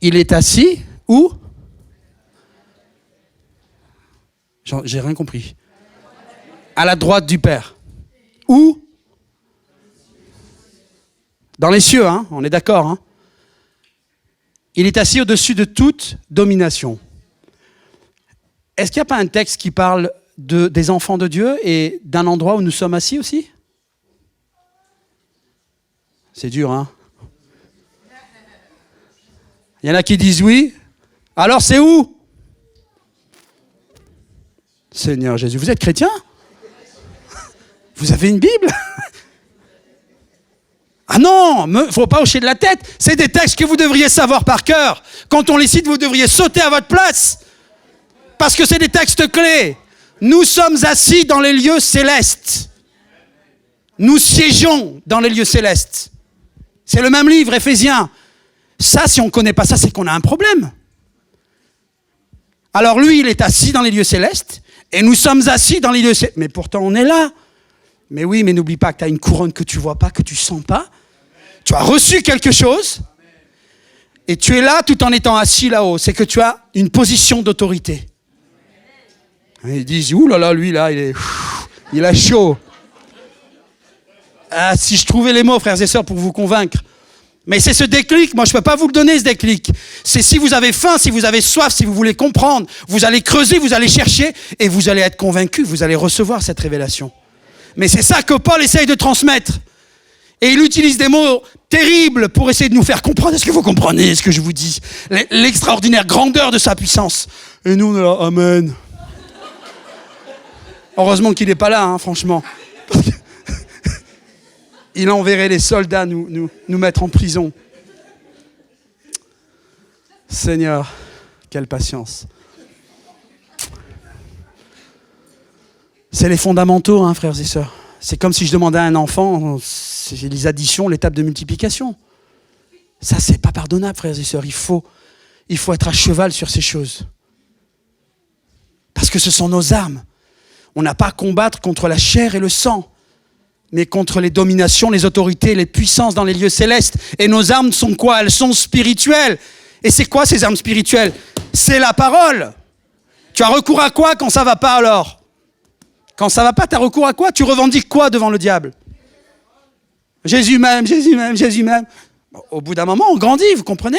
il est assis où? J'ai rien compris. À la droite du Père. Où? Dans les cieux, hein, on est d'accord. Hein. Il est assis au-dessus de toute domination. Est-ce qu'il n'y a pas un texte qui parle des enfants de Dieu et d'un endroit où nous sommes assis aussi? C'est dur, hein? Il y en a qui disent oui. Alors c'est où? Seigneur Jésus, vous êtes chrétien? Vous avez une Bible? Ah non, il ne faut pas hocher de la tête. C'est des textes que vous devriez savoir par cœur. Quand on les cite, vous devriez sauter à votre place. Parce que c'est des textes clés. Nous sommes assis dans les lieux célestes. Nous siégeons dans les lieux célestes. C'est le même livre, Éphésiens. Ça, si on ne connaît pas ça, c'est qu'on a un problème. Alors lui, il est assis dans les lieux célestes. Et nous sommes assis dans les lieux célestes. Mais pourtant, on est là. Mais oui, mais n'oublie pas que tu as une couronne que tu ne vois pas, que tu ne sens pas. Tu as reçu quelque chose. Et tu es là tout en étant assis là-haut. C'est que tu as une position d'autorité. Ils disent, ouh là là, lui là, il a chaud. Ah, si je trouvais les mots, frères et sœurs, pour vous convaincre. Mais c'est ce déclic, moi je ne peux pas vous le donner ce déclic. C'est si vous avez faim, si vous avez soif, si vous voulez comprendre, vous allez creuser, vous allez chercher et vous allez être convaincu, vous allez recevoir cette révélation. Mais c'est ça que Paul essaye de transmettre. Et il utilise des mots terribles pour essayer de nous faire comprendre. Est-ce que vous comprenez ce que je vous dis? L'extraordinaire grandeur de sa puissance. Et nous, on est là, amen. Heureusement qu'il n'est pas là, hein, franchement. Parce que il enverrait les soldats nous mettre en prison. Seigneur, quelle patience. C'est les fondamentaux, hein, frères et sœurs. C'est comme si je demandais à un enfant, c'est les additions, les tables de multiplication. Ça, c'est pas pardonnable, frères et sœurs. Il faut être à cheval sur ces choses. Parce que ce sont nos armes. On n'a pas à combattre contre la chair et le sang, mais contre les dominations, les autorités, les puissances dans les lieux célestes. Et nos armes sont quoi? Elles sont spirituelles. Et c'est quoi ces armes spirituelles? C'est la parole. Tu as recours à quoi quand ça va pas alors? Quand ça va pas, tu as recours à quoi? Tu revendiques quoi devant le diable? Jésus m'aime, Jésus m'aime, Jésus m'aime. Au bout d'un moment, on grandit, vous comprenez?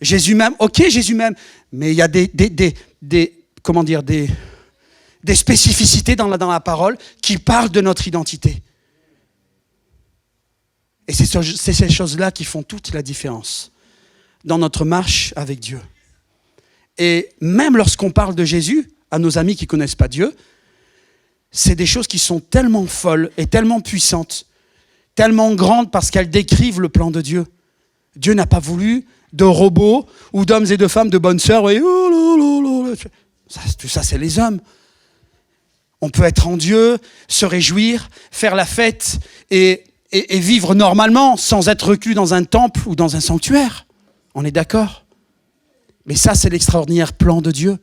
Jésus m'aime, ok, Jésus m'aime. Mais il y a des spécificités dans la parole qui parlent de notre identité. Et c'est ces choses-là qui font toute la différence dans notre marche avec Dieu. Et même lorsqu'on parle de Jésus à nos amis qui ne connaissent pas Dieu, c'est des choses qui sont tellement folles et tellement puissantes, tellement grandes parce qu'elles décrivent le plan de Dieu. Dieu n'a pas voulu de robots ou d'hommes et de femmes, de bonnes sœurs. Et tout ça, c'est les hommes. On peut être en Dieu, se réjouir, faire la fête et vivre normalement sans être reclus dans un temple ou dans un sanctuaire. On est d'accord? Mais ça, c'est l'extraordinaire plan de Dieu.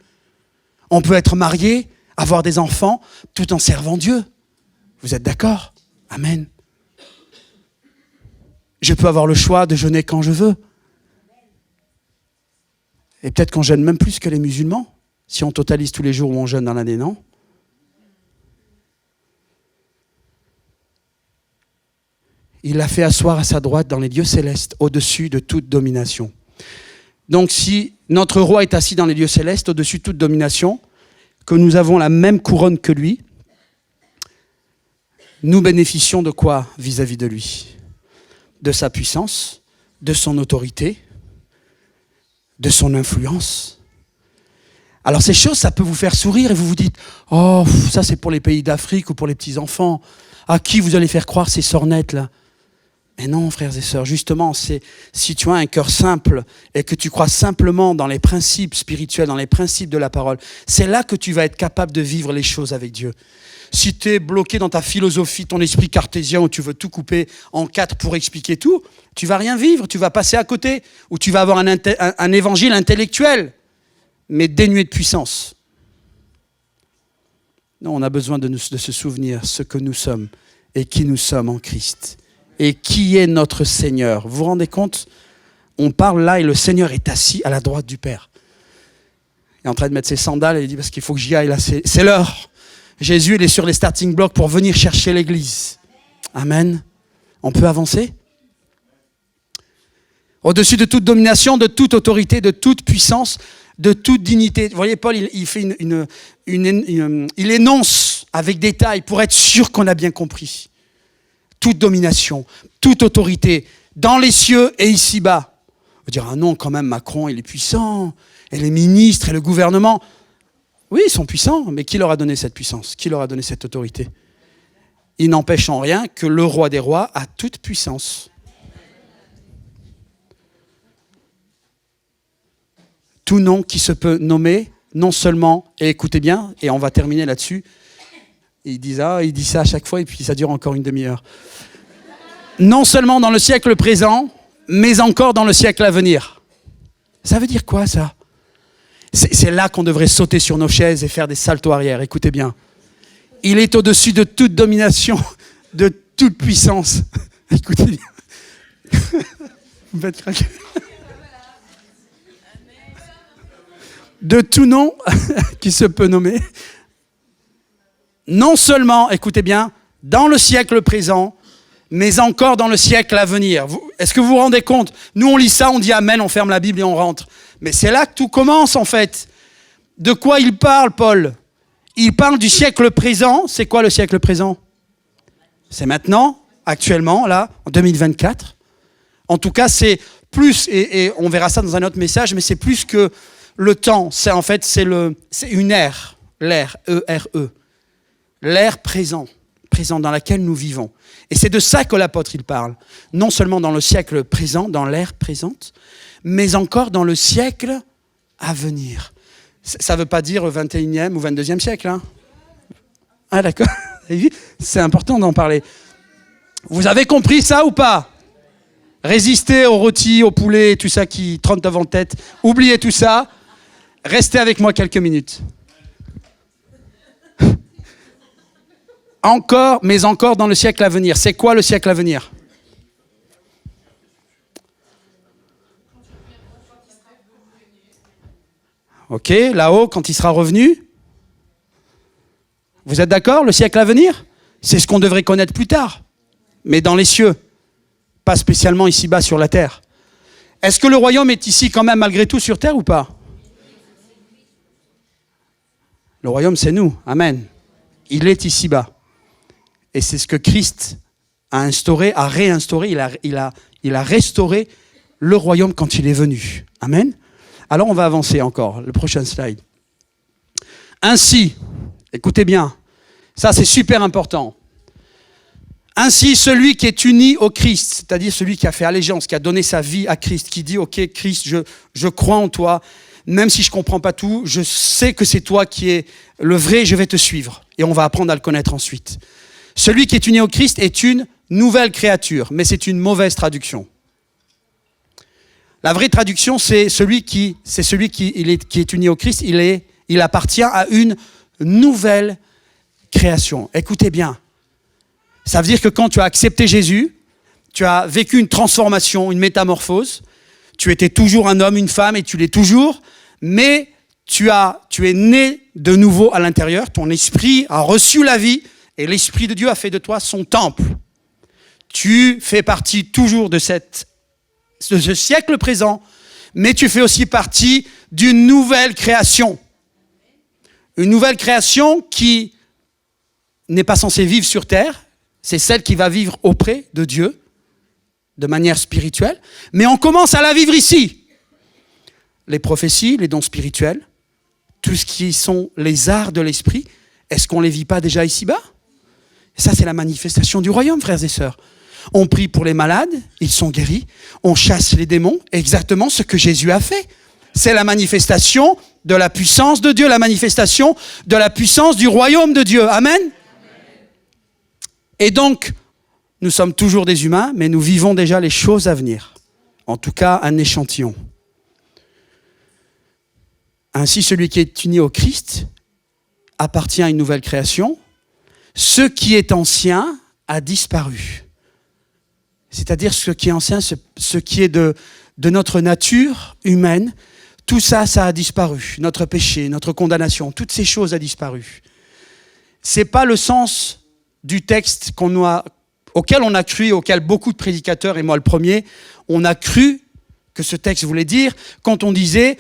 On peut être marié, avoir des enfants, tout en servant Dieu. Vous êtes d'accord? Amen. Je peux avoir le choix de jeûner quand je veux. Et peut-être qu'on jeûne même plus que les musulmans, si on totalise tous les jours où on jeûne dans l'année, non? Il l'a fait asseoir à sa droite dans les lieux célestes, au-dessus de toute domination. Donc si notre roi est assis dans les lieux célestes, au-dessus de toute domination, que nous avons la même couronne que lui, nous bénéficions de quoi vis-à-vis de lui? De sa puissance, de son autorité, de son influence. Alors ces choses, ça peut vous faire sourire et vous vous dites « Oh, ça c'est pour les pays d'Afrique ou pour les petits-enfants. À qui vous allez faire croire ces sornettes là ?» Mais non, frères et sœurs, justement, c'est si tu as un cœur simple et que tu crois simplement dans les principes spirituels, dans les principes de la parole, c'est là que tu vas être capable de vivre les choses avec Dieu. Si tu es bloqué dans ta philosophie, ton esprit cartésien, où tu veux tout couper en 4 pour expliquer tout, tu vas rien vivre, tu vas passer à côté, ou tu vas avoir un évangile intellectuel, mais dénué de puissance. Non, on a besoin de se souvenir ce que nous sommes et qui nous sommes en Christ. Et qui est notre Seigneur. Vous vous rendez compte? On parle là et le Seigneur est assis à la droite du Père. Il est en train de mettre ses sandales et il dit parce qu'il faut que j'y aille là, c'est l'heure. Jésus, il est sur les starting blocks pour venir chercher l'église. Amen. On peut avancer? Au-dessus de toute domination, de toute autorité, de toute puissance, de toute dignité. Vous voyez, Paul, il fait il énonce avec détail pour être sûr qu'on a bien compris. Toute domination, toute autorité, dans les cieux et ici-bas. On va dire, ah non, quand même, Macron, il est puissant, et les ministres et le gouvernement. Oui, ils sont puissants, mais qui leur a donné cette puissance? Qui leur a donné cette autorité? Il n'empêche en rien que le roi des rois a toute puissance. Tout nom qui se peut nommer, non seulement, et écoutez bien, et on va terminer là-dessus, il dit ça à chaque fois, et puis ça dure encore une demi-heure. Non seulement dans le siècle présent, mais encore dans le siècle à venir. Ça veut dire quoi, ça? C'est là qu'on devrait sauter sur nos chaises et faire des saltos arrière. Écoutez bien. Il est au-dessus de toute domination, de toute puissance. Écoutez bien. Vous me faites craquer. De tout nom qui se peut nommer. Non seulement, écoutez bien, dans le siècle présent, mais encore dans le siècle à venir. Est-ce que vous vous rendez compte? Nous, on lit ça, on dit Amen, on ferme la Bible et on rentre. Mais c'est là que tout commence, en fait. De quoi il parle, Paul? Il parle du siècle présent. C'est quoi le siècle présent? C'est maintenant, actuellement, là, en 2024. En tout cas, c'est plus, et on verra ça dans un autre message, mais c'est plus que le temps. C'est une ère, l'ère, E-R-E. L'ère présent dans laquelle nous vivons. Et c'est de ça que l'apôtre il parle. Non seulement dans le siècle présent, dans l'ère présente, mais encore dans le siècle à venir. Ça ne veut pas dire 21e ou 22e siècle. Hein? Ah d'accord, c'est important d'en parler. Vous avez compris ça ou pas? Résistez aux rôtis, au poulet, tout ça qui trottent devant la tête. Oubliez tout ça. Restez avec moi quelques minutes. Encore, mais encore dans le siècle à venir. C'est quoi le siècle à venir? Ok, là-haut, quand il sera revenu. Vous êtes d'accord? Le siècle à venir, c'est ce qu'on devrait connaître plus tard. Mais dans les cieux. pas spécialement ici-bas sur la terre. Est-ce que le royaume est ici quand même malgré tout sur terre ou pas? Le royaume, c'est nous. Amen. Il est ici-bas. Et c'est ce que Christ a instauré, a réinstauré. Il a restauré le royaume quand il est venu. Amen. Alors on va avancer encore. Le prochain slide. Ainsi, écoutez bien, ça c'est super important. Ainsi, celui qui est uni au Christ, c'est-à-dire celui qui a fait allégeance, qui a donné sa vie à Christ, qui dit « Ok, Christ, je crois en toi, même si je ne comprends pas tout, je sais que c'est toi qui es le vrai, je vais te suivre. » Et on va apprendre à le connaître ensuite. Celui qui est uni au Christ est une nouvelle créature, mais c'est une mauvaise traduction. La vraie traduction, c'est celui qui est uni au Christ, il appartient à une nouvelle création. Écoutez bien. Ça veut dire que quand tu as accepté Jésus, tu as vécu une transformation, une métamorphose. Tu étais toujours un homme, une femme, et tu l'es toujours, mais tu es né de nouveau à l'intérieur. Ton esprit a reçu la vie, et l'Esprit de Dieu a fait de toi son temple. Tu fais partie toujours de ce siècle présent, mais tu fais aussi partie d'une nouvelle création. Une nouvelle création qui n'est pas censée vivre sur terre. C'est celle qui va vivre auprès de Dieu, de manière spirituelle. Mais on commence à la vivre ici. Les prophéties, les dons spirituels, tout ce qui sont les arts de l'esprit, est-ce qu'on ne les vit pas déjà ici-bas? Ça, c'est la manifestation du royaume, frères et sœurs. On prie pour les malades, ils sont guéris. On chasse les démons, exactement ce que Jésus a fait. C'est la manifestation de la puissance de Dieu, la manifestation de la puissance du royaume de Dieu. Amen. Et donc, nous sommes toujours des humains, mais nous vivons déjà les choses à venir. En tout cas, un échantillon. Ainsi, celui qui est uni au Christ appartient à une nouvelle création. Ce qui est ancien a disparu. C'est-à-dire ce qui est ancien, ce qui est de notre nature humaine, tout ça, ça a disparu. Notre péché, notre condamnation, toutes ces choses ont disparu. Ce n'est pas le sens du texte auquel on a cru, auquel beaucoup de prédicateurs, et moi le premier, on a cru que ce texte voulait dire quand on disait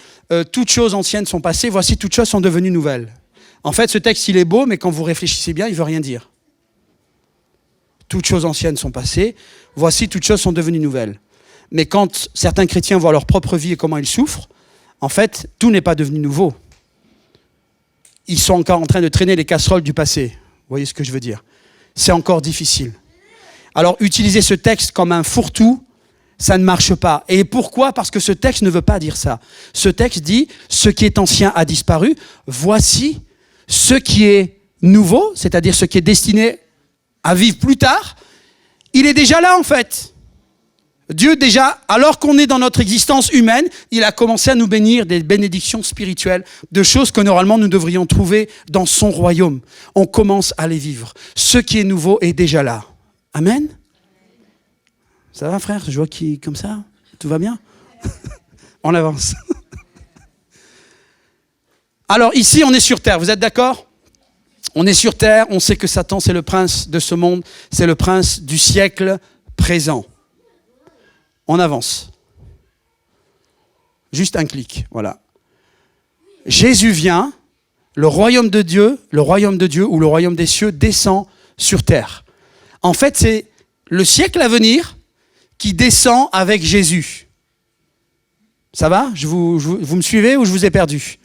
toutes choses anciennes sont passées, voici toutes choses sont devenues nouvelles. En fait, ce texte, il est beau, mais quand vous réfléchissez bien, il ne veut rien dire. Toutes choses anciennes sont passées, voici toutes choses sont devenues nouvelles. Mais quand certains chrétiens voient leur propre vie et comment ils souffrent, en fait, tout n'est pas devenu nouveau. Ils sont encore en train de traîner les casseroles du passé. Vous voyez ce que je veux dire? C'est encore difficile. Alors, utiliser ce texte comme un fourre-tout, ça ne marche pas. Et pourquoi? Parce que ce texte ne veut pas dire ça. Ce texte dit, ce qui est ancien a disparu, voici ce qui est nouveau, c'est-à-dire ce qui est destiné à vivre plus tard, il est déjà là en fait. Dieu déjà, alors qu'on est dans notre existence humaine, il a commencé à nous bénir des bénédictions spirituelles, de choses que normalement nous devrions trouver dans son royaume. On commence à les vivre. Ce qui est nouveau est déjà là. Amen. Ça va frère? Je vois qui comme ça? Tout va bien? On avance. Alors ici on est sur terre, vous êtes d'accord? On est sur terre, on sait que Satan c'est le prince de ce monde, c'est le prince du siècle présent. On avance. Juste un clic, voilà. Jésus vient, le royaume de Dieu ou le royaume des cieux descend sur terre. En fait, c'est le siècle à venir qui descend avec Jésus. Ça va? Vous me suivez ou je vous ai perdu?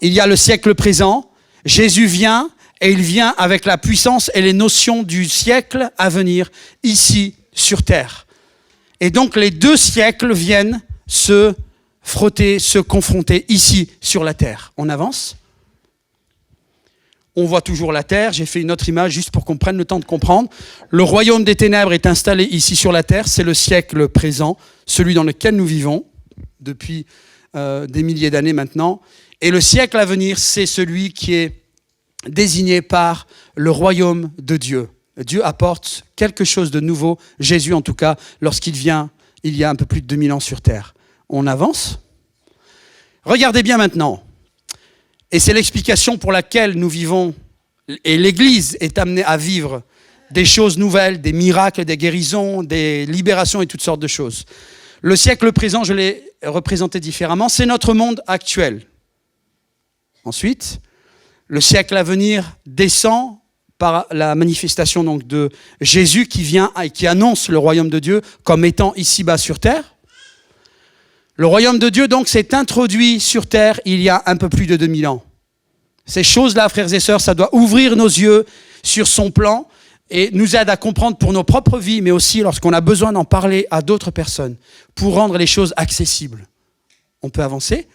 Il y a le siècle présent, Jésus vient et il vient avec la puissance et les notions du siècle à venir ici sur terre. Et donc les deux siècles viennent se frotter, se confronter ici sur la terre. On avance. On voit toujours la terre. J'ai fait une autre image juste pour qu'on prenne le temps de comprendre. Le royaume des ténèbres est installé ici sur la terre. C'est le siècle présent, celui dans lequel nous vivons depuis des milliers d'années maintenant. Et le siècle à venir, c'est celui qui est désigné par le royaume de Dieu. Dieu apporte quelque chose de nouveau, Jésus en tout cas, lorsqu'il vient, il y a un peu plus de 2000 ans sur terre. On avance. Regardez bien maintenant. Et c'est l'explication pour laquelle nous vivons, et l'Église est amenée à vivre des choses nouvelles, des miracles, des guérisons, des libérations et toutes sortes de choses. Le siècle présent, je l'ai représenté différemment, c'est notre monde actuel. Ensuite, le siècle à venir descend par la manifestation donc, de Jésus qui vient et qui annonce le royaume de Dieu comme étant ici-bas sur terre. Le royaume de Dieu donc s'est introduit sur terre il y a un peu plus de 2000 ans. Ces choses-là, frères et sœurs, ça doit ouvrir nos yeux sur son plan et nous aide à comprendre pour nos propres vies, mais aussi lorsqu'on a besoin d'en parler à d'autres personnes pour rendre les choses accessibles. On peut avancer.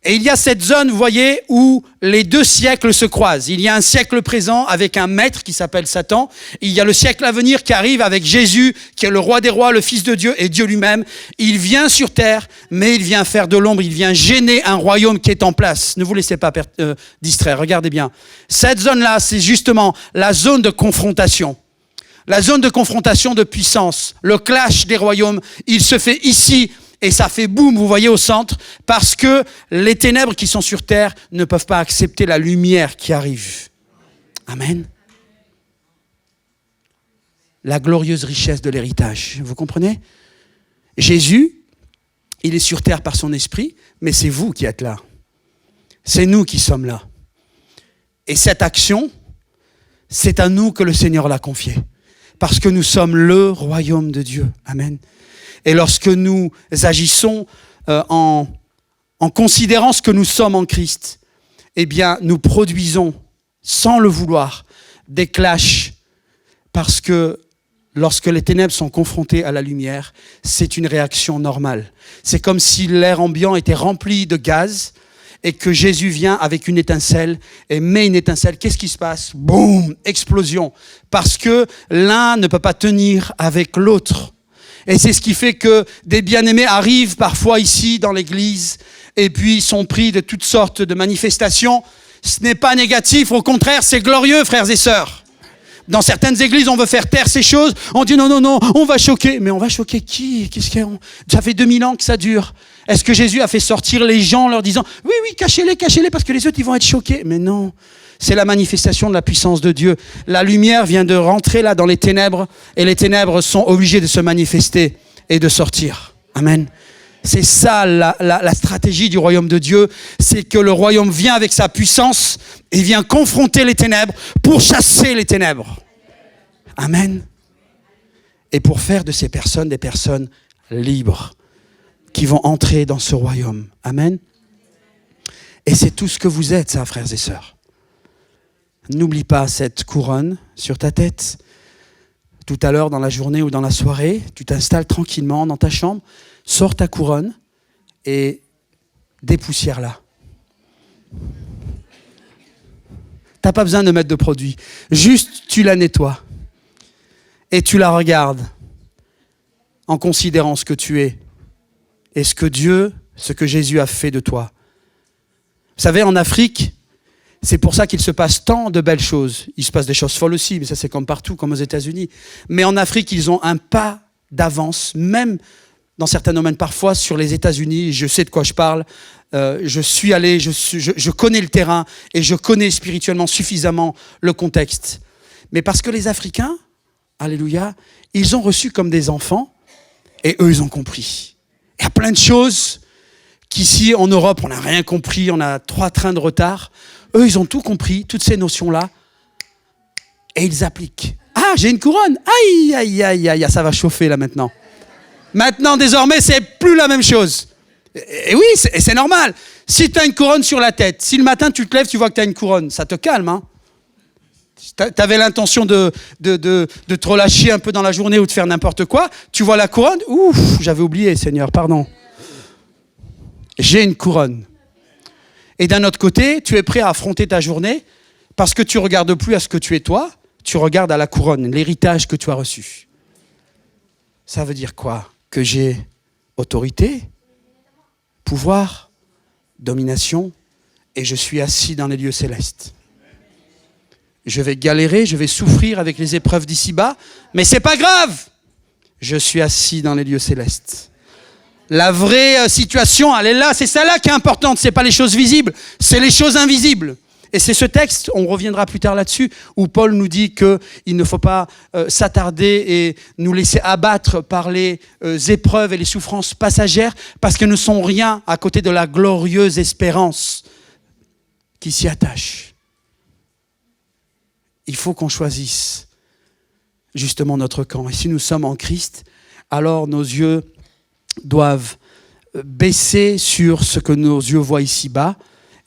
Et il y a cette zone, vous voyez, où les deux siècles se croisent. Il y a un siècle présent avec un maître qui s'appelle Satan. Il y a le siècle à venir qui arrive avec Jésus, qui est le roi des rois, le Fils de Dieu et Dieu lui-même. Il vient sur terre, mais il vient faire de l'ombre, il vient gêner un royaume qui est en place. Ne vous laissez pas distraire, regardez bien. Cette zone-là, c'est justement la zone de confrontation. La zone de confrontation de puissance. Le clash des royaumes, il se fait ici. Et ça fait boum, vous voyez, au centre, parce que les ténèbres qui sont sur terre ne peuvent pas accepter la lumière qui arrive. Amen. La glorieuse richesse de l'héritage. Vous comprenez ? Jésus, il est sur terre par son esprit, mais c'est vous qui êtes là. C'est nous qui sommes là. Et cette action, c'est à nous que le Seigneur l'a confiée. Parce que nous sommes le royaume de Dieu. Amen. Et lorsque nous agissons en considérant ce que nous sommes en Christ, eh bien, nous produisons, sans le vouloir, des clashs. Parce que lorsque les ténèbres sont confrontées à la lumière, c'est une réaction normale. C'est comme si l'air ambiant était rempli de gaz et que Jésus vient avec une étincelle et met une étincelle. Qu'est-ce qui se passe ? Boum ! Explosion. Parce que l'un ne peut pas tenir avec l'autre. Et c'est ce qui fait que des bien-aimés arrivent parfois ici dans l'église et puis sont pris de toutes sortes de manifestations. Ce n'est pas négatif, au contraire, c'est glorieux, frères et sœurs. Dans certaines églises, on veut faire taire ces choses. On dit non, on va choquer. Mais on va choquer qui ? Ça fait 2000 ans que ça dure. Est-ce que Jésus a fait sortir les gens en leur disant « Oui, cachez-les, parce que les autres, ils vont être choqués ». Mais non, c'est la manifestation de la puissance de Dieu. La lumière vient de rentrer là dans les ténèbres et les ténèbres sont obligées de se manifester et de sortir. Amen. C'est ça la stratégie du royaume de Dieu, c'est que le royaume vient avec sa puissance et vient confronter les ténèbres pour chasser les ténèbres. Amen. Et pour faire de ces personnes des personnes libres qui vont entrer dans ce royaume. Amen. Et c'est tout ce que vous êtes, ça, frères et sœurs. N'oublie pas cette couronne sur ta tête. Tout à l'heure, dans la journée ou dans la soirée, tu t'installes tranquillement dans ta chambre, sors ta couronne et dépoussière-la. Tu n'as pas besoin de mettre de produit. Juste, tu la nettoies. Et tu la regardes en considérant ce que tu es et ce que Jésus a fait de toi. Vous savez, en Afrique, c'est pour ça qu'il se passe tant de belles choses. Il se passe des choses folles aussi, mais ça c'est comme partout, comme aux États-Unis. Mais en Afrique, ils ont un pas d'avance, même dans certains domaines parfois sur les États-Unis. Je sais de quoi je parle. Je suis allé, je connais le terrain et je connais spirituellement suffisamment le contexte. Mais parce que les Africains, alléluia, ils ont reçu comme des enfants et eux, ils ont compris. Il y a plein de choses qu'ici, en Europe, on n'a rien compris, on a 3 trains de retard. Eux, ils ont tout compris, toutes ces notions-là, et ils appliquent. Ah, j'ai une couronne. Aïe, ça va chauffer là maintenant. Maintenant, désormais, c'est plus la même chose. Et oui, c'est normal. Si tu as une couronne sur la tête, si le matin tu te lèves, tu vois que tu as une couronne, ça te calme, hein. Tu avais l'intention de te relâcher un peu dans la journée ou de faire n'importe quoi, tu vois la couronne, ouf, j'avais oublié, Seigneur, pardon. J'ai une couronne. Et d'un autre côté, tu es prêt à affronter ta journée parce que tu ne regardes plus à ce que tu es toi, tu regardes à la couronne, l'héritage que tu as reçu. Ça veut dire quoi ? Que j'ai autorité, pouvoir, domination, et je suis assis dans les lieux célestes. Je vais galérer, je vais souffrir avec les épreuves d'ici-bas, mais c'est pas grave. Je suis assis dans les lieux célestes. La vraie situation, elle est là, c'est celle-là qui est importante, c'est pas les choses visibles, c'est les choses invisibles. Et c'est ce texte, on reviendra plus tard là-dessus, où Paul nous dit qu'il ne faut pas s'attarder et nous laisser abattre par les épreuves et les souffrances passagères, parce qu'elles ne sont rien à côté de la glorieuse espérance qui s'y attache. Il faut qu'on choisisse justement notre camp. Et si nous sommes en Christ, alors nos yeux doivent baisser sur ce que nos yeux voient ici-bas,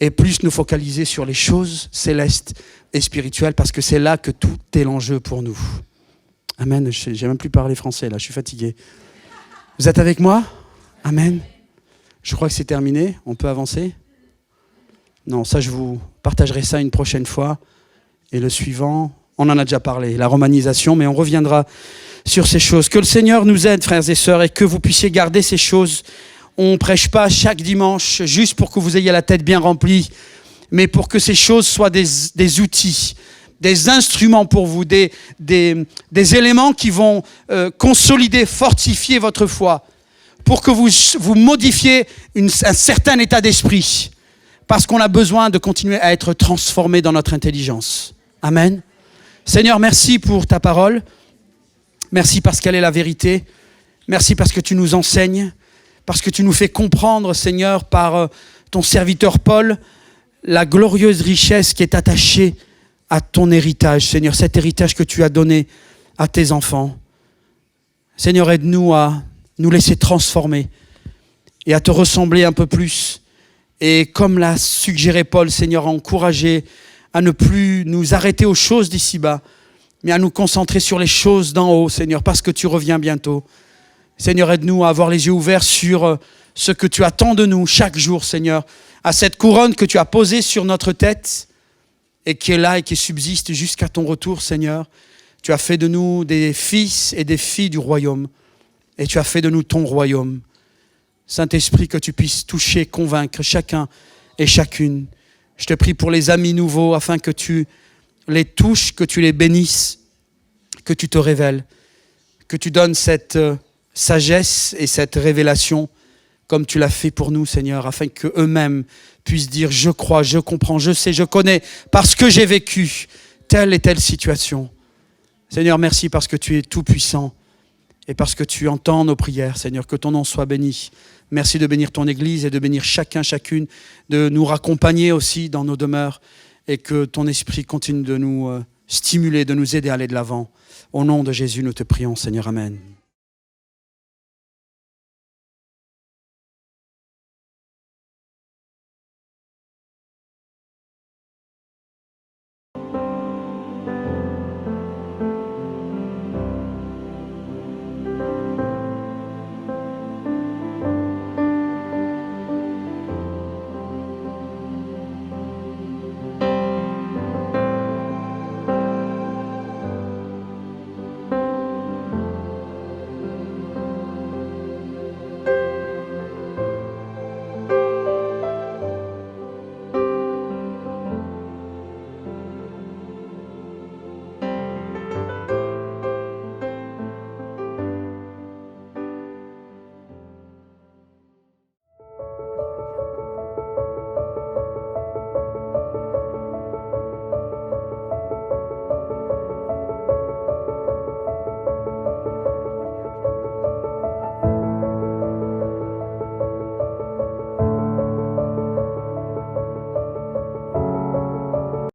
et plus nous focaliser sur les choses célestes et spirituelles, parce que c'est là que tout est l'enjeu pour nous. Amen. J'ai même plus parlé français là, je suis fatigué. Vous êtes avec moi? Amen. Je crois que c'est terminé. On peut avancer? Non, ça je vous partagerai ça une prochaine fois. Et le suivant, on en a déjà parlé, la romanisation, mais on reviendra sur ces choses. Que le Seigneur nous aide, frères et sœurs, et que vous puissiez garder ces choses. On ne prêche pas chaque dimanche juste pour que vous ayez la tête bien remplie, mais pour que ces choses soient des outils, des instruments pour vous, des éléments qui vont consolider, fortifier votre foi, pour que vous modifiez un certain état d'esprit, parce qu'on a besoin de continuer à être transformé dans notre intelligence. Amen. Seigneur, merci pour ta parole. Merci parce qu'elle est la vérité. Merci parce que tu nous enseignes. Parce que tu nous fais comprendre, Seigneur, par ton serviteur Paul, la glorieuse richesse qui est attachée à ton héritage, Seigneur, cet héritage que tu as donné à tes enfants. Seigneur, aide-nous à nous laisser transformer et à te ressembler un peu plus. Et comme l'a suggéré Paul, Seigneur, à encourager à ne plus nous arrêter aux choses d'ici-bas, mais à nous concentrer sur les choses d'en haut, Seigneur, parce que tu reviens bientôt. Seigneur, aide-nous à avoir les yeux ouverts sur ce que tu attends de nous chaque jour, Seigneur, à cette couronne que tu as posée sur notre tête et qui est là et qui subsiste jusqu'à ton retour, Seigneur. Tu as fait de nous des fils et des filles du royaume et tu as fait de nous ton royaume. Saint-Esprit, que tu puisses toucher, convaincre chacun et chacune. Je te prie pour les amis nouveaux afin que tu les touches, que tu les bénisses, que tu te révèles, que tu donnes cette sagesse et cette révélation comme tu l'as fait pour nous, Seigneur, afin qu'eux-mêmes puissent dire « Je crois, je comprends, je sais, je connais, parce que j'ai vécu telle et telle situation. » Seigneur, merci parce que tu es tout-puissant et parce que tu entends nos prières, Seigneur, que ton nom soit béni. Merci de bénir ton Église et de bénir chacun, chacune, de nous raccompagner aussi dans nos demeures et que ton esprit continue de nous stimuler, de nous aider à aller de l'avant. Au nom de Jésus, nous te prions, Seigneur. Amen.